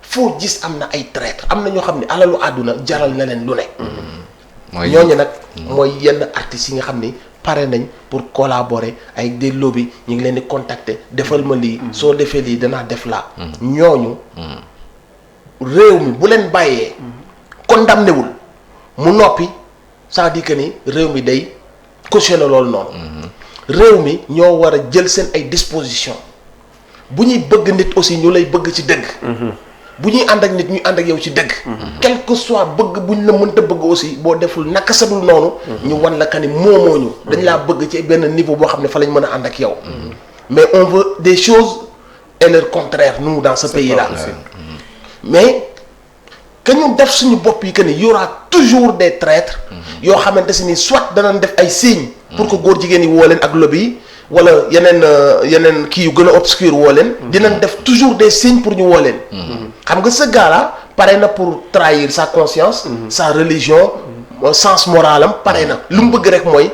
S3: foo gis am na ay traître am na ñoo xam ne alalu àdduna jaral na leen lu ne. ñooñu nag mooy yenn artistes yi nga xam ni pare nañ pour collaborer avec des lobbies ñu ngi leen di contacter defal ma lii soo defee lii danaa def laa. ñooñu réew mi bu leen bàyyee condamné wul mu noppi c'est-à-dire que ni réew mi day cautionné loolu noonu. réew mi ñoo war a jël seen ay dispositions bu ñuy bëgg nit aussi ñu lay bëgg ci dëgg. bu ñuy ànd ak nit ñuy ànd ak yow ci dëgg. quel que soit bëgg bu ñu la mënta bëgg aussi boo deful naka sadul noonu. ñu wan la que ni moomoo ñu. dañ laa bëgg ci benn niveau boo xam ne fa lañ mën a ànd ak yow. mais on veut des choses et leur contraire nous dans ce pays là. mais que ñu def suñu bopp yi que ni y aura toujours des traîtres. yoo xamante si ni soit danañ def ay signes. pour que góor jigéen yi woo leen ak lobby yi. wala yeneen kii yu gën a obscur woo leen. dinañ def toujours des signes pour ñu woo leen. xam nga ce gars-là pare na pour trahir sa conscience. sa religion. sens moral am pare na lu mu bëgg rek mooy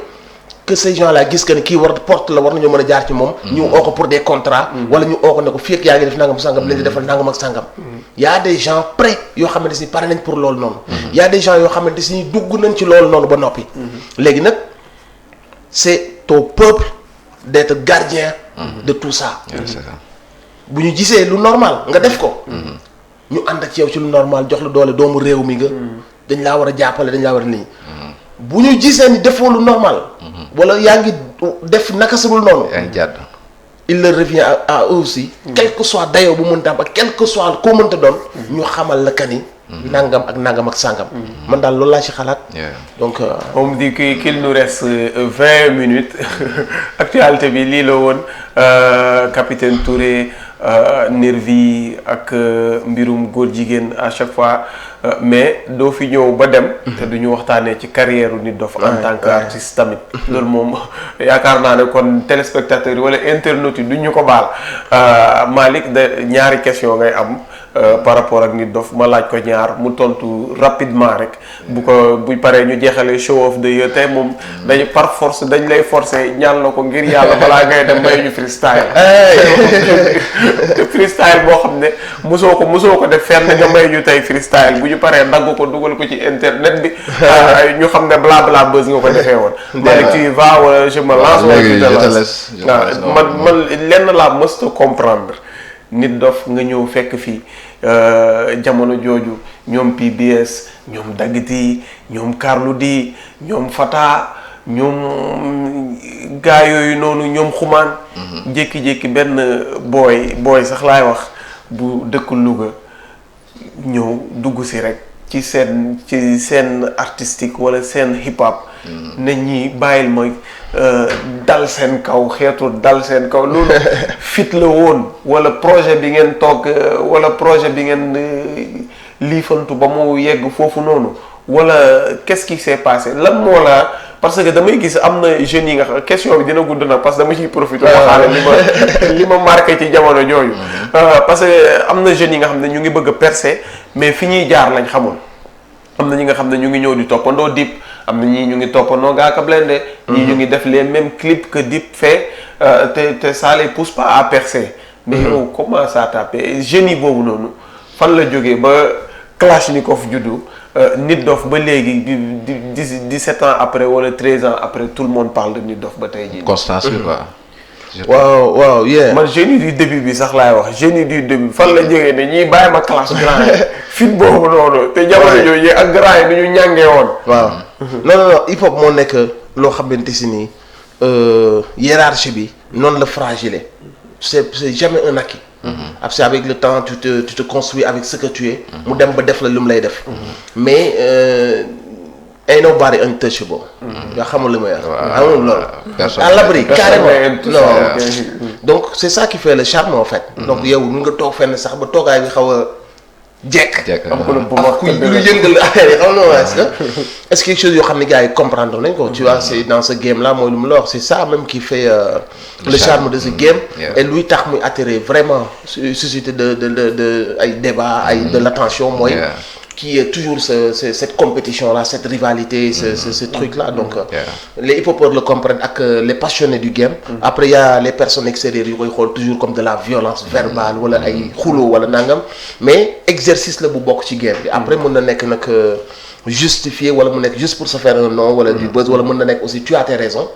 S3: que ces gens-là gis que ni kii war porte la war nañoo mën a jaar ci moom. ñu oo ko pour des contrats. wala ñu oo ko ne ko fii ak yaa ngi def nangam sangam leen di defal nangam ak sangam. y a des gens prêts yoo xamante ni pare nañ pour loolu noonu. y a des gens yoo xamante ni dugg nañ ci loolu noonu ba noppi. léegi nag c'est au peuple d'être gardien de tout ça. bu ñu gisee lu normal nga def ko. ñu ànd ak yow ci lu normal jox la doole doomu réew mi nga. dañ laa war a jàppale dañ laa war a nii. bu ñu gisee ni defoo lu normal. wala yaa ngi def naka sabul noonu.
S2: yaa ngi jàdd.
S3: il leur revient à eux aussi. quel que soit dayoo bu mënta am ak quel que soit koo mënta doon. ñu xamal la que ni. nangam ak nangam ak sangam. man daal loolu laa ci xalaat. donc.
S1: on me dit qu'il nous reste 20 minutes actualité bi lii la woon capitaine Touré nervi ak mbirum góor jigéen à chaque fois mais doo fi ñëw ba dem. te duñu waxtaanee ci carrière Nit Doff en tant que artiste tamit. loolu moom yaakaar naa ne kon téléspectateurs yi wala internautes yi duñ ñu ko baal Malick de ñaari question ngay am. par rapport ak Nit Doff ma laaj ko ñaar mu tontu rapidement rek bu paree ñu jeexalee show of the year tey moom dañu par force dañ lay forcer ñaan la ko ngir yàlla balaa ngay dem may ñu freestyle. freestyle boo xam ne mosoo ko def fenn nga may ñu tey freestyle bu ñu paree dagg ko dugal ko ci internet bi ñu xam ne bla bla buzz nga ko defee woon. Malick tu y vas wala je me lance.
S2: léegi je te laisse
S1: man lenn laa mësta comprendre. Nit Doff nga ñëw fekk fii jamono jooju ñoom PBS ñoom Dagiti ñoom Carlou D ñoom Fata ñoom gaa yooyu noonu ñoom xumaan jékki-jékki benn booy sax laay wax bu dëkk Louga ñëw dugg si rek ci seen artistique wala seen hip hop ne ñi bàyyil ma dal seen kaw xeetu dal seen kaw loolu fit la woon wala projet bi ngeen toog wala projet bi ngeen liifantu ba mu yegg foofu noonu wala qu'est-ce qui s'est passé lan moo la parce que damay gis am na jeunes yi nga xam question bi dina gudd nag parce que dama ciy profité waxaale li ma marqué ci jamono jooju parce que am na jeunes yi nga xam ne ñu ngi bëgg a percer mais fi ñuy jaar lañ xamul am na ñi nga xam ne ñu ngi ñëw di toppandoo Dip am na ñii ñu ngi toppandoo Ngaaka Blindé ñii ñu ngi def les mêmes clips que Dip fait te ça les pousse pas à percer mais yow comment ça tapé jeunes yi boobu noonu fan la jógee ba Kalashnikov juddu Nit Doff ba léegi 17 ans après wala 13 ans après tout le monde parle de Nit Doff ba tey jii.
S2: constance bi quoi.
S3: waaw yeah.
S1: man génie du début bi sax laay wax génie du début fan la jógee ne ñiy bàyyi ma classe grand yi fit boobu noonu te jamono jooju ak grand yi ni ñu ñàngee woon.
S3: waaw non hip hop moo nekk loo xamante si nii hiérarchie bi noonu la fragile. c'est jamais un acquis. Après avec le temps tu te construis avec ce que tu es. mu dem ba def la lu mu lay def. mais ain't nobody untouchable. yoo xamul li may wax. amul loolu. à l'abri carrément non. donc c'est ça qui fait le charme en fait. donc yow mun nga toog fenn sax ba toogaay bi xaw a jekk. ku lu yëngal affaire yi xam nga est-ce que quelque chose yoo xam ne gars yi comprendre nañ ko tu vois c'est dans ce game là mooy lu mu la wax c'est ça même qui fait le charme de ce game. et luy tax muy attirer vraiment susciter de ay débat ay de l'attention mooy. qui est toujours cette compétition-là, cette rivalité, ce truc-là. Donc, les hip-hopeurs le comprennent avec les passionnés du game. Après, il y a les personnes extérieures qui voient toujours comme de la violence verbale, ou ay xulo, wala nangam. Mais exercice le bouboc ci game. Après, mon nek nak justifié, wala mon nek juste pour se faire un nom, wala du buzz, wala mon nek aussi tu as tes raisons.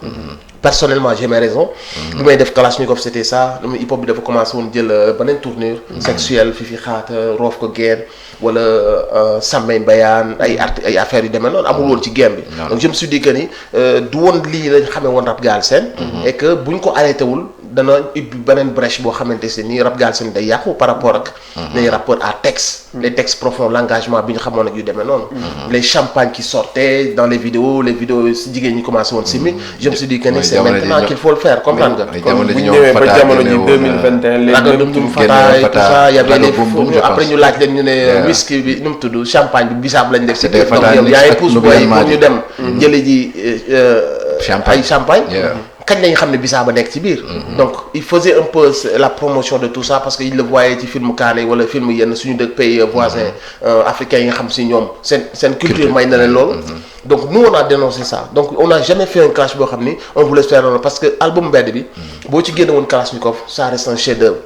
S3: Personnellement, j'ai mes raisons. Lu may def Kalashnikov c'était ça. Lu hip hop bi dafa commencé woon jël beneen tournure sexuelle fifi xaata roof ko geen wala Sambay Mbayaan ay affaires yu demee noonu amul woon ci game bi. Donc je me suis dit que ni du woon lii lañ xamee woon Rap Galsen et que buñ ko arrêté wul dana ubbi beneen brèche boo xamante ne nii Rap Galsen day yàqu par rapport ak les rappeurs à texte. Les textes profonds, l'engagement bi ñu xamoon ak yu demee noonu. Les champagnes qui sortaient dans les vidéos si jigéen ñi commencé woon simi je me suis dit que ni c'est maintenant qu'il faut le faire comprendre nga.
S1: comme bu ñu ñëwee ba jamono ji 2021
S3: léegi Fata et tout ça y avait les après ñu laaj leen ñu ne whisky bi nu mu tudd champagne bi bisaab lañ def si biir donc yow yaa ngi pousse booy pour ñu dem jële ji ay champagne kañ lañ xam ne bisaab ba nekk ci biir donc il faisait un peu la promotion de tout ça parce que il le voyait ci film Kaane wala film yenn suñu dëkk pays voisins africains yi nga xam si ñoom seen culture may na leen loolu donc nous on a dénoncé ça donc on n'a jamais fait un clash boo xam ni on voulait faire noonu parce que album mbedd bi boo ci génne woon Kalashnikov ça reste un chef-d'œuvre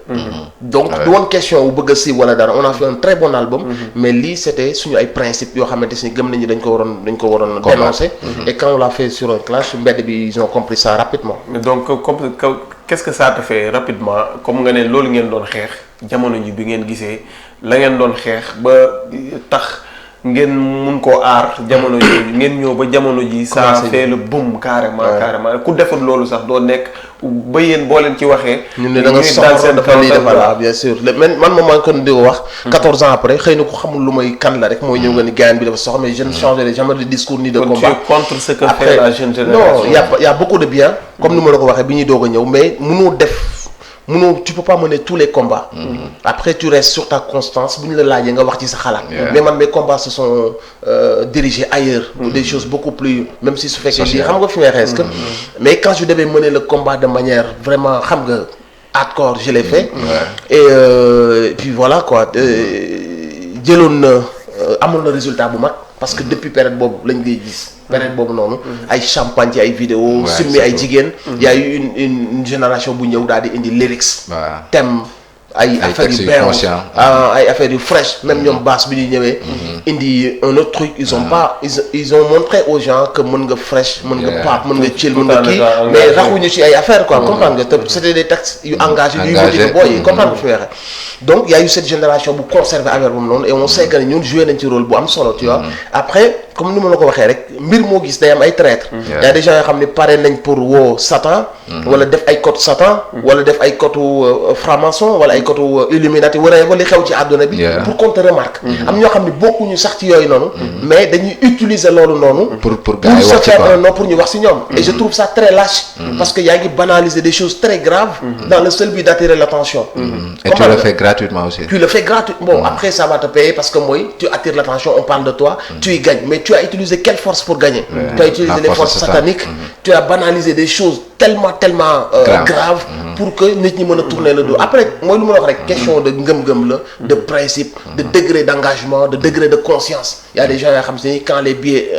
S3: donc du woon question wu bëgg a siiw wala dara on a fait un très bon album mais lii c'était suñu ay principes yoo xamante si gëm nañu dañ ko waroon dénoncer et quand on l'a fait sur un clash mbedd bi ils ont compris ça rapidement
S1: donc qu'est-ce que ça te fait rapidement comme nga ne loolu ngeen doon xeex jamono ji bi ngeen gisee la ngeen doon xeex ba tax ngeen mun koo aar jamono ji ngeen ñëw ba jamono ji ça fait le boom carrément ku deful loolu sax doo nekk ba yéen boo leen ci waxee
S3: ñu ne da nga soxla dafa lii dafa la bien sûr man moom kon di ko wax 14 ans après xëy na ko xamul lu may kan la rek mooy ñëw nga ni gaañ bi dafa soxla mais je ne changerai jamais de discours ni de combat
S1: contre ce que fait la jeune génération
S3: non y a beaucoup de bien comme ni ma la ko waxee bi ñuy doog a ñëw mais tu peux pas mener tous les combats. Après tu restes sur ta constance bu ñu la laajee nga wax ci sa xalaat. mais man mes combats se sont dirigés ailleurs. des choses beaucoup plus même si su fekkee lii xam nga fi may xees que mais quand je devais mener le combat de manière vraiment xam nga hardcore je l'ai fait. Et puis voilà quoi jëloon na amoon na résultat bu mag parce que depuis période boobu lañ ngay gis. période boobu noonu ay champagne ci ay vidéo summi ay jigéen y a eu une génération bu ñëw daal di indi lyrics thème ay affaires yu beew ay affaires yu fresh même ñoom bass bi ñuy ñëwee indi un autre truc ils ont montré aux gens que mën nga fresh mën nga pop mën nga chill mën nga kii mais raxuñu ci ay affaires quoi comprendre nga te c'était des textes yu engagés yuy motivé booy yi comprendre nga fi waxee donc y a eu cette génération bu conservé affaire boobu noonu et on sait que ñun joué nañ ci rôle bu am solo tu vois après comme ni ma la ko waxee rek mbir moo gis day am ay traîtres y a des gens yoo xam ne pare nañ pour woo Satan wala def ay code Satan wala def ay code franc-maçon wala ay code Illuminati wala li xew ci àdduna bi pour qu'on te remarque am ñoo xam ne bokkuñu sax ci yooyu noonu mais dañuy utiliser loolu noonu pour se faire un nom pour ñu wax ci ñoom et je trouve ça très lâche parce que yaa ngi banaliser des choses très graves dans le seul but d'attirer l'attention
S2: et tu le fais gratuitement aussi
S3: tu le fais gratuitement bon après ça va te payer parce que mooy tu attires l'attention on parle de toi tu y gagnes mais tu as utilisé quelle force pour gagner tu as utilisé les forces sataniques tu as banalisé des choses tellement graves pour que nit ñi mën a tourner le dos après mooy lu ma wax rek question de ngëm-ngëm la de principe de degré d'engagement de degré de conscience il y a des gens yoo xam si quand les billets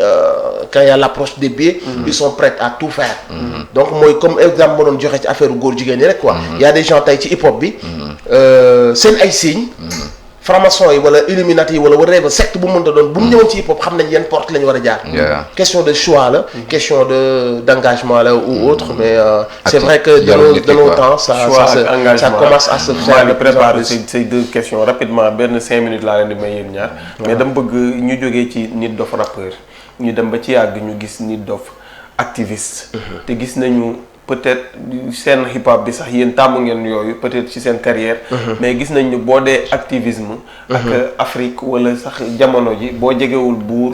S3: quand il y a l'approche des billets ils sont prêts à tout faire donc mooy comme exemple ma doon joxe ci affaire góor jigéen ñi rek quoi il y a des gens tey ci hip hop bi seen ay signes franc-maçon yi wala Illuminati yi wala whatever secte bu mu mënta doon bu mu ñëwoon ci hip hop xam nañ yan porte la ñu war a jaar. question de choix la. question d'engagement la ou autre mais c'est vrai que de nos temps ça commence à se faire.
S1: de préparer ces deux questions rapidement benn 5 minutes laa leen di may yéen ñaar. mais dama bëgg ñu jógee ci Nit Doff rappeur ñu dem ba ci yàgg ñu gis Nit Doff activiste. te gis nañu. peut-être seen hip hop bi sax yéen tàmm ngeen yooyu peut-être ci seen carrière mais gis nañ ni boo dee activisme ak Afrique wala sax jamono ji boo jegewul buur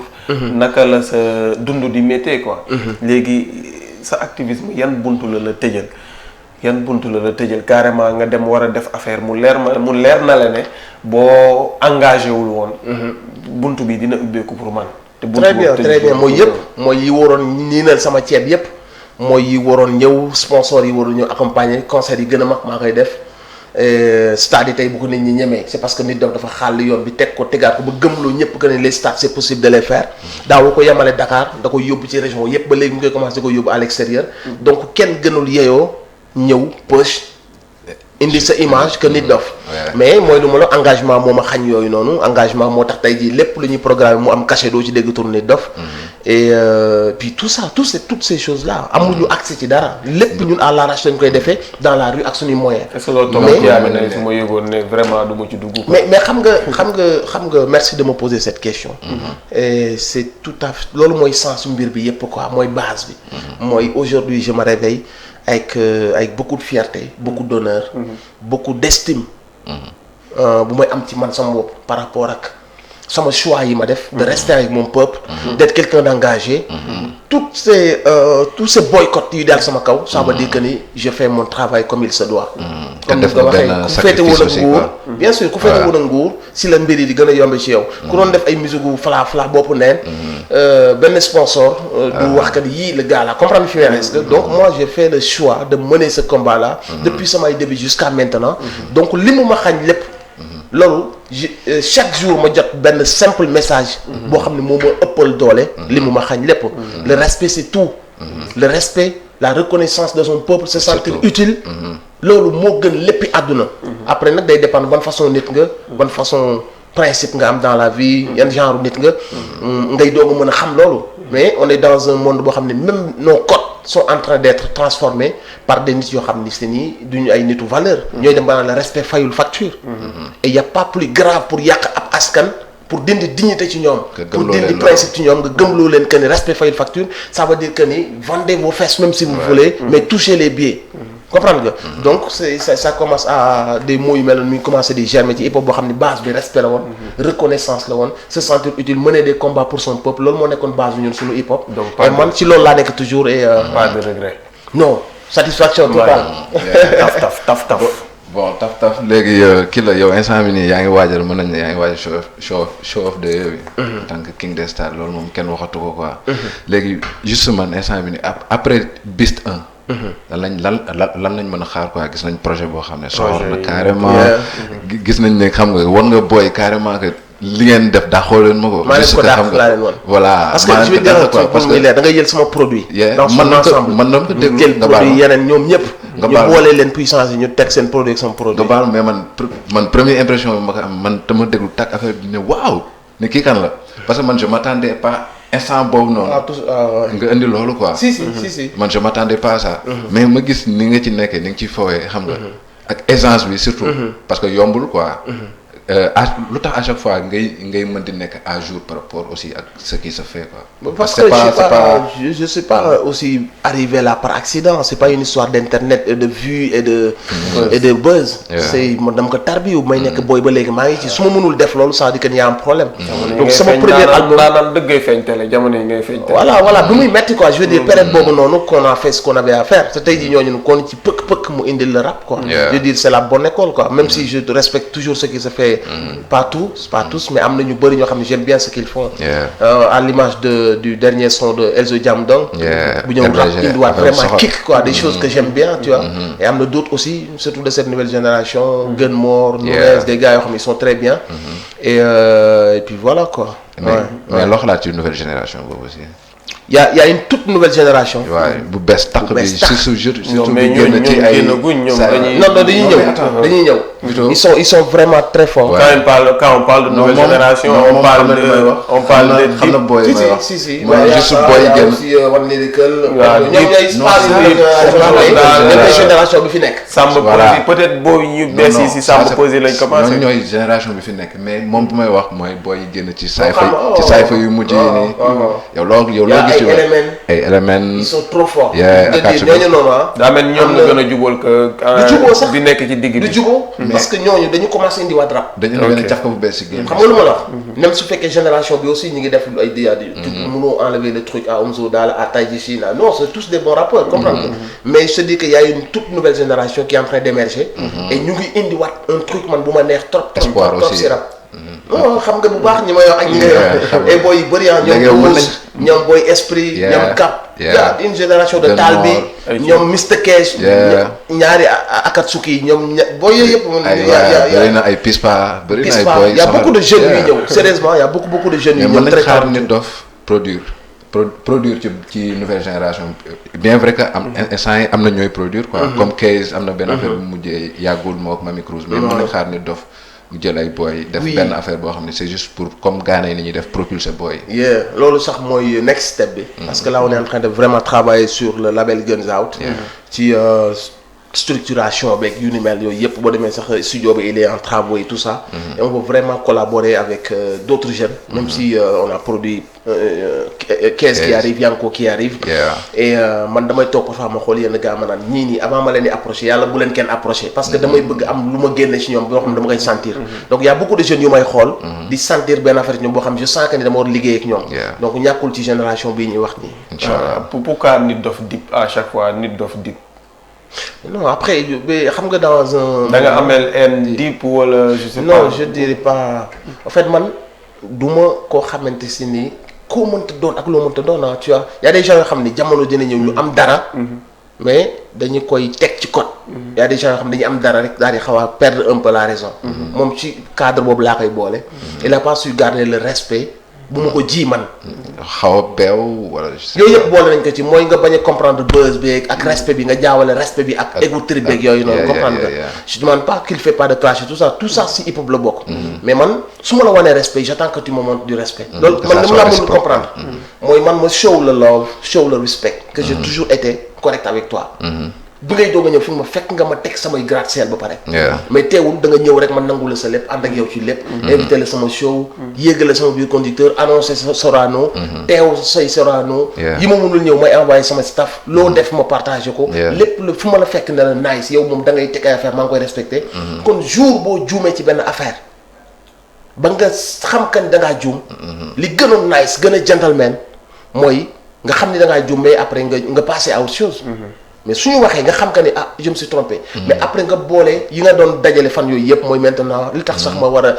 S1: naka la sa dund di méttee quoi léegi sa activisme yan buntu la tëjal carrément nga dem war a def affaire mu leer na la ne boo engagé wul woon buntu bi dina ubbeeku pour man te buntu
S3: très bien mooy yëpp mooy yi waroon niinal sama ceeb yëpp mooy yi waroon ñëw sponsor yi waroon ñëw accompagner concert yi gën a mag maa koy def stade yi tey bu ko nit ñi ñemee c'est parce que Nit Doff dafa xàll yoon bi teg ko tegaat ko ba gëmloo ñëpp que ne les stades c'est possible de les faire daaw ko yemale Dakar da koy yóbbu ci région yëpp ba léegi mu koy commencé ko yóbbu à l'extérieur donc kenn gënul yeyoo ñëw push indi sa image que Nit Doff mais mooy lu ma la engagement moo ma xañ yooyu noonu engagement moo tax tey jii lépp lu ñuy programme mu am cachet doo ci dégg tur Nit Doff et puis tout ça toutes ces choses là amuñu accès ci dara lépp ñun à l'arrache lañ koy defee dans la rue ak suñuy moyens.
S1: est-ce que loolu tamit yaa ngi ne su ma yëgoon ne vraiment du ma ci dugg.
S3: mais xam nga merci de me poser cette question. Et c'est tout à fait loolu mooy sens mbir bi yépp quoi mooy base bi. mooy aujourd'hui je me réveille avec beaucoup de fierté beaucoup d'honneur beaucoup d'estime bu may am ci man sama bopp par rapport ak sama choix yi ma def de rester avec mon peuple d'être quelqu'un d'engagé tous ces boycotts yu daal sama kaw ça veut dire que ni je fais mon travail comme il se doit comme ni nga waxee ku féete woon ak nguur bien sûr ku féete woon ak nguur si la mbir yi di gën a yombe ci yow ku doon def ay musique gu fla bopp neen benn sponsor du wax que ni yii le gars là comprendre fi est-ce que donc moi j'ai fait le choix de mener ce combat là depuis samay début jusqu'à maintenant donc li mu ma xañ lépp loolu chaque jour ma jot benn simple message boo xam ne moom moo ëppal doole li mu ma xañ lépp le respect c'est tout le respect la reconnaissance de son peuple se sentir utile loolu moo gën léppi àdduna après nag day dépendre ban façon nit nga ban façon principe nga am dans la vie yan genre nit nga ngay doog a mën a xam loolu mais on est dans un monde boo xam ne même nos codes sont en train d'être transformés par des nit yoo xam ni c'est nii duñu ay nitu valeur ñooy dem ba le respect fayul facture et y a pas plus grave pour yàq ab askan pour dindi dignité ci ñoom pour dindi principe ci ñoom nga gëmloo leen que ni respect fayul facture ça veut dire que ni vendez vos fesses même si vous voulez mais touchez les billets comprendre nga donc ça commence à des mots yu mel noonu muy commencé di germer ci hip hop boo xam ne base bi respect la woon reconnaissance la woon se sentir utile mener des combats pour son peuple loolu moo nekkoon base bi ñun suñu hip hop et man ci loolu laa nekk toujours et
S1: pas de regret
S3: non satisfaction totale
S1: taf
S2: bon taf léegi kii la yow instant bi nii yaa ngi waajal mën nañ ne yaa ngi waajal show of the year bi en tant que King des Stars loolu moom kenn waxatu ko quoi léegi justement instant bi nii après Beast 1 lan lañ mën a xaar quoi gis nañ projet boo xam ne soxor na carrément gis nañ ne xam nga won nga booy carrément que li ngeen def daa xool leen ma ko
S3: juste que xam nga voilà parce que je vais dire parce que da ngay jël sama produit dans son ensemble
S2: man dama ko déglu
S3: jël produit yeneen ñoom ñëpp ñu boole leen puissance yi ñu teg seen produit ak sama produit
S2: nga baal mais man première impression bi ma ko am man dama déglu tag affaire bi ne waaw ne kii kan la parce que man je m'attendais pas instant boobu noonu nga indi loolu quoi
S3: si
S2: man je m'attendais pas à ça mais ma gis ni nga ci nekkee ni nga ciy fowee xam nga ak aisance bi surtout parce que yombul quoi lu tax à chaque fois ngay mën di nekk à jour par rapport aussi ak ce qui se fait quoi.
S3: parce que je suis pas aussi arrivé là par accident c'est pas une histoire d'internet et de vues et de buzz. c'est man dama ko tarbiyu may nekk booy ba léegi maa ngi ci su ma mënul def loolu ça veut dire que y a un problème. donc sama premier album
S1: naan dëggay feeñ télé jamono yi ngay feeñ télé.
S3: voilà bi muy metti quoi je veux dire période boobu noonu qu'on a fait ce qu'on avait à faire te tey jii ñooñu kon ci pëkk mu indil le rap quoi. je veux dire c'est la bonne école quoi même si je respecte toujours ce qui se fait. pas tous mais am na ñu bëri ñoo xam ne j'aime bien ce qu'ils font. À l'image du dernier son de Elzo Jamdong. bu ñëw rap indiwaat vraiment kick quoi des choses que j'aime bien tu vois. et am na d'autres aussi surtout de cette nouvelle génération. Gunmore, Nunez, des gars yoo xam ne ils sont très bien. et puis voilà quoi.
S2: mais loo xalaat ci nouvelle génération boobu aussi.
S3: y a une toute nouvelle génération.
S2: waaw bu bees tàq bi surtout
S1: mais
S2: bi génn ci ay
S3: non dañuy ñëw. Ils sont vraiment très forts.
S1: Quand on parle de nouvelle génération, on parle de
S2: xam na boy may wax
S3: si
S2: mooy juste boy yi génn
S3: aussi One Lyrical
S1: ñooy
S3: génération bi fi nekk.
S1: Samba Posé peut-être booy ñu bees yi si Samba Posé lañ commencé.
S2: ñooy génération bi fi nekk mais moom bu may wax mooy boy yi génn ci sayfa yu mujj yi nii yow loo gis ay éléments
S3: ils sont trop forts.
S2: ñooñu
S3: noonu
S1: daa mel ñoom la gën a jubal que bi nekk ci digg bi
S3: du juboo parce que ñooñu dañu commencé indi waat rap.
S2: dañu ne benn caf ko bu bees si game
S3: xam nga lu ma la wax même su fekkee génération bi aussi ñu ngi def ay dia mënoo enlever le truc à Omzo Dollar à Taïji China non c'est tous des bons rappeurs comprendre mais je te dis que y a une toute nouvelle génération qui est en train d'émerger et ñu ngi indi waat un truc man bu ma neex trop si rap non xam nga bu baax ñi may wax ak ñi ngay wax et booy yu bëri ñoom booy esprit ñoom Cap yaa une génération de Talbi ñoom Mr Cash ñaari Akatsuki ñoom booy yooyu yëpp
S2: bëri na ay Pispa bëri na ay boy
S3: y a beaucoup de jeunes yuy ñëw sérieusement y a beaucoup de jeunes yuy ñëw
S2: mën nañ xaar Nit Doff produire ci nouvelle génération bien vrai que am instant yi am na ñooy produire quoi comme Case am na benn affaire bu mujjee yàggul moo ak Mami Cruz mais mën nañ xaar Nit Doff mu jël ay boy def benn affaire boo xam ne c'est juste pour comme Ghana yi ni ñuy def propulser boy
S3: loolu sax mooy next step bi parce que là on est en train de vraiment travailler sur le label Guns Out ci structuration beeg yu ni mel yooyu yëpp boo demee sax studio bi il est en travaux et tout ça et on veut vraiment collaborer avec d'autres jeunes même si on a produit Kees qui arrive Yanko qui arrive et man damay toog parfois ma xool yenn gars ma naan ñii nii avant ma leen di approché yàlla bu leen kenn approché parce que damay bëgg am lu ma génne ci ñoom boo xam ne dama koy sentir donc y a beaucoup de jeunes yu may xool di sentir benn affaire ci ñoom boo xam je sens que ni dama war liggéey ak ñoom donc ñàkkul ci génération bii ñuy wax nii
S1: inchallah pourquoi Nit Doff Dip à chaque fois Nit Doff Dip
S3: non après xam nga dans un
S1: da nga amel en Dip wala je sais pas
S3: non je dirais pas en fait man du ma koo xamante si nii koo mënta doon ak loo mënta doon tu vois y a des gens yoo xam ne jamono dina ñëw ñu am dara mais dañu koy teg ci code y a des gens yoo xam ne dañu am dara rek daal di xaw a perdre un peu la raison moom ci cadre boobu laa koy boole il a pas su garder le respect bu ma ko ji man
S2: xaw a beew wala
S3: yooyu yëpp boole nañ ko ci mooy nga bañ a comprendre buzz beeg ak respect bi nga jaawale respect bi ak ego trip beeg yooyu noonu comprendre nga je demande pas qu'il fait pas de clash tout ça si hip hop la bokk mais man su ma la wanee respect j'attends que tu me montres du respect loolu man dama laa mënul comprendre mooy man ma show le love show le respect que j'ai toujours été correct avec toi bi ngay doog a ñëw fi ma fekk nga ma teg samay gratte-ciel ba pare mais teewul da nga ñëw rek man nangu la sa lépp ànd ak yow ci lépp invité la sama show yéegal la sama biir conducteur annoncé sa Sorano teew say Sorano yi ma mënul ñëw may envoyé sama staff loo def ma partagé ko lépp la fu ma la fekk ne la nice yow moom da ngay teg ay affaire maa ngi koy respecté kon jour boo juumee ci benn affaire ba nga xam kan da ngaa juum li gënoon nice gën a gentleman mooy nga xam ni da ngaa juum mais après nga passé à autre chose mais suñu waxee nga xam que ni je me suis trompé mais après nga boole yi nga doon dajale fan yooyu yëpp mooy maintenant li tax sax ma war a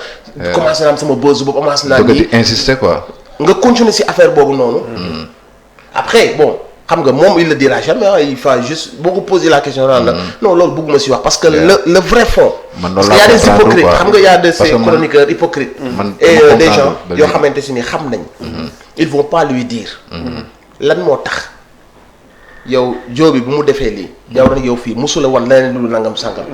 S3: commencé naa am sama buzz boobu commencé naa
S2: bëgg di insister quoi
S3: nga continuer ci affaire boobu noonu après bon xam nga moom il le dira jamais il faut juste boo ko poser la question naan la non loolu bëgguma ci wax parce que le vrai fond parce que y a des hypocrites xam nga y a de ces chroniqueurs hypocrites et des gens yoo xamante si ni xam nañ ils vont pas lui dire lan moo tax yow joo bi bu mu defee lii yow nag yow fii mosula wan leneen lu nangam sàngam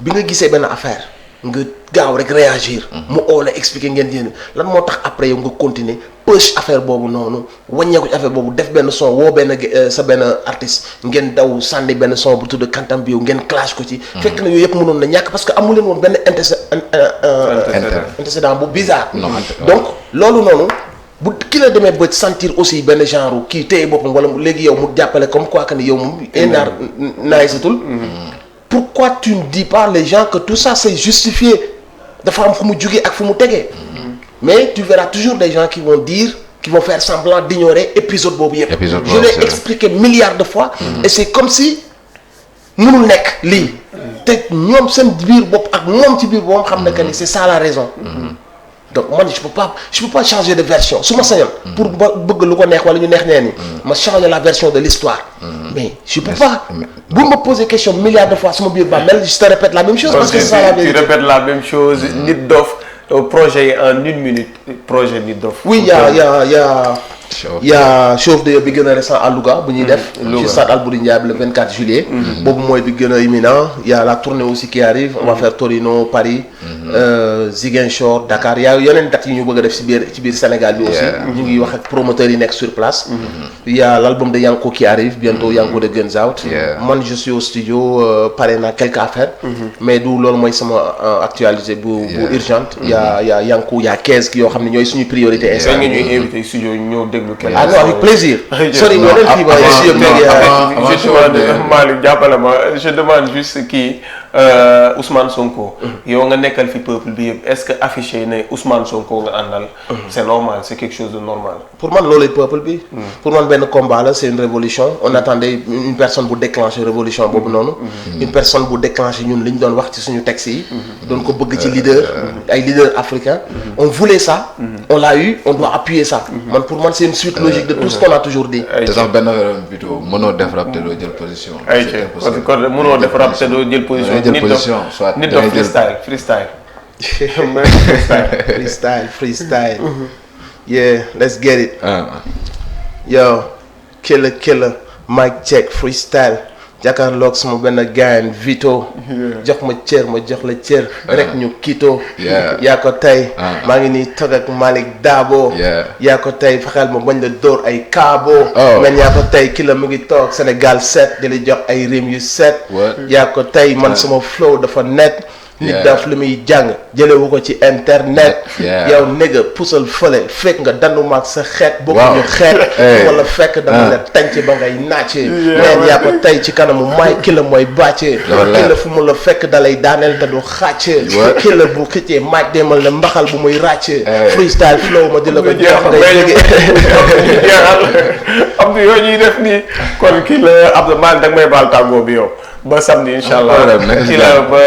S3: bi nga gisee benn affaire nga gaaw rek réagir mu oo la expliquer ngeen yéen lan moo tax après yow nga continuer push affaire boobu noonu wàññeeku ci affaire boobu def benn son woo benn sa benn artiste ngeen daw sànni benn son bu tudd kantam bi yow ngeen clash ko ci fekk na yooyu yëpp mënoon na ñàkk parce que amu leen woon benn antécédent bu bizarre donc loolu noonu bu ki la demee ba sentir aussi benn genre kii téye boppam wala léegi yow mu jàppale comme quoi que ni yow moom naar naayisatul pourquoi tu ne dis pas les gens que tout ça c'est justifié dafa am fu mu jugee ak fu mu tegee mais tu verras toujours des gens qui vont dire qui vont faire semblant d'ignorer épisode boobu yëpp je l'ai expliqué milliards de fois et c'est comme si mënul nekk lii te ñoom seen biir bopp ak moom ci biir boppam xam na que ni c'est ça la raison donc man je peux pas changer de version su ma sañoon pour bëgg lu ko neex wala ñu neex nee ni ma changer la version de l'histoire mais je peux pas bu ma poser question milliards de fois sama biir ba mel je te répète la même chose parce que c'est ça la vérité
S1: tu répètes la même chose Nit Doff projet yi en 1 minute projet Nit Doff
S3: oui y a Il y a Chauve de bi gën a récent à Louga bu ñuy def. ci stade Albouri Ndiaye le 24 juillet. boobu mooy bi gën a imminent. Il y a la tournée aussi qui arrive. On va faire Torino, Paris, Ziguinchor, Dakar. Il y a yeneen dates yi ñu bëgg a def ci biir Sénégal bi aussi. ñu ngi wax ak promoteurs yi nekk sur place. Il y a l'album de Yanko qui arrive bientôt, Yanko de Guns Out. Man je suis au studio pare na quelques affaires. mais du loolu mooy sama actualité bu urgente. Il y a Yanko, il y a 15 yoo xam ne ñooy suñu priorité.
S1: nga ñuy invité studio ñëw déglu kenn.
S3: ah non avec plaisir. sorry
S2: non,
S1: Malick jàppale ma je demande juste kii Ousmane Sonko. yow nga nekkal fi peuple bi yëpp est-ce que affiché ne Ousmane Sonko nga àndal. c'est normal c'est quelque chose de normal.
S3: pour man loolu peuple bi. pour man benn combat la c'est une révolution on attendait une personne bu déclencher révolution boobu noonu. une personne bu déclencher ñun li ñu doon wax ci suñu texte yi. doon ko bëgg ci leader. ay leaders africains. on voulait ça. on l'a eu on doit appuyer ça. man pour man c'est une suite logique de tout ce qu'on a toujours dit.
S2: te sax benn vidéo mënoo def rap te doo jël position.
S1: parce que kon mënoo def rap te doo jël position.
S2: soit
S1: nit dof freestyle.
S3: freestyle. Yeah, let's get it. Yo, killer, mic check, freestyle. jàkkaarloog sama benn gaayan Vito. jox ma cër ma jox la cër. rek ñu kito. yaa ko tey. maa ngi nii toog ak Malick Dabo. yaa ko tey fexeel ma bañ la dóor ay kaabo. men yaa ko tey ki la mu ngi toog Sénégal 7 di la jox ay rim yu 7. yaa ko tey man sama flow dafa net. nit daf li muy jàng jëlewu ko ci internet. yow nigga pusal fële fekk nga dandu maag sa xeet. bokkuñu xeet. wala fekk dama la tànc ba ngay naacee. neen yaa ko tey ci kanamu may ki la mooy bàccee. ki la fu mu la fekk dalay daaneel te du xàccee. ki la bu xëccee maaj demal ne mbaxal bu muy ràccee. freestyle flow ma di la ko jox ngay jóge.
S1: Abdou yooyu ñuy def nii kon kii la Abdou Malick da nga may baal tàggoo bi yow. ba samedi incha allah ci la ba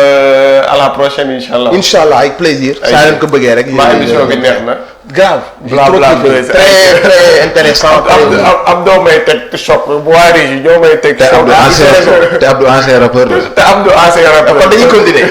S1: à la prochaine incha allah.
S3: incha allah avec plaisir. saa leen ko bëggee rek.
S1: maa émission bi neex na.
S3: grave.
S1: blabla buzz
S3: très très intéressant.
S1: Abdou may teg choc bu waa Régie ñoo may teg.
S2: te Abdou ancien rappeur la.
S1: te Abdou ancien rappeur
S3: kon dañuy continuer.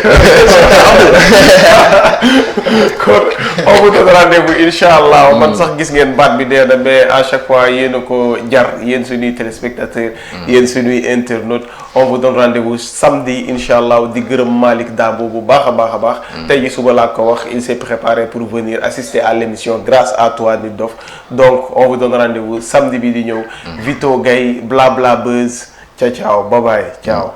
S1: kon on vous donne rendez-vous incha allah. man sax gis ngeen baat bi dee na mais à chaque fois yéen a ko jar yéen suñuy téléspectateurs. yéen suñuy internautes. on vous donne rendez-vous samedi incha allah di gërëm Malick Dabo bu baax a baax. tey jii suba laa ko wax il s'est préparé pour venir assister à l'émission grâce à toi Nit Dof donc on vous donne rendez-vous samedi bi di ñëw. Vito Gaye blabla buzz ciao bye bye ciao.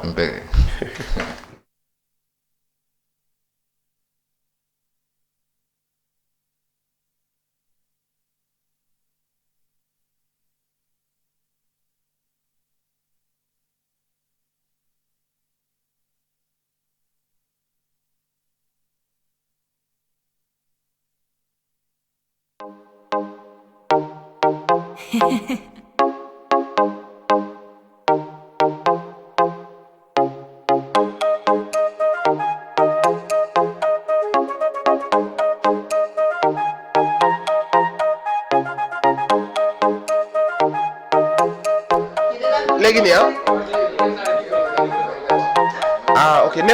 S3: léegi nii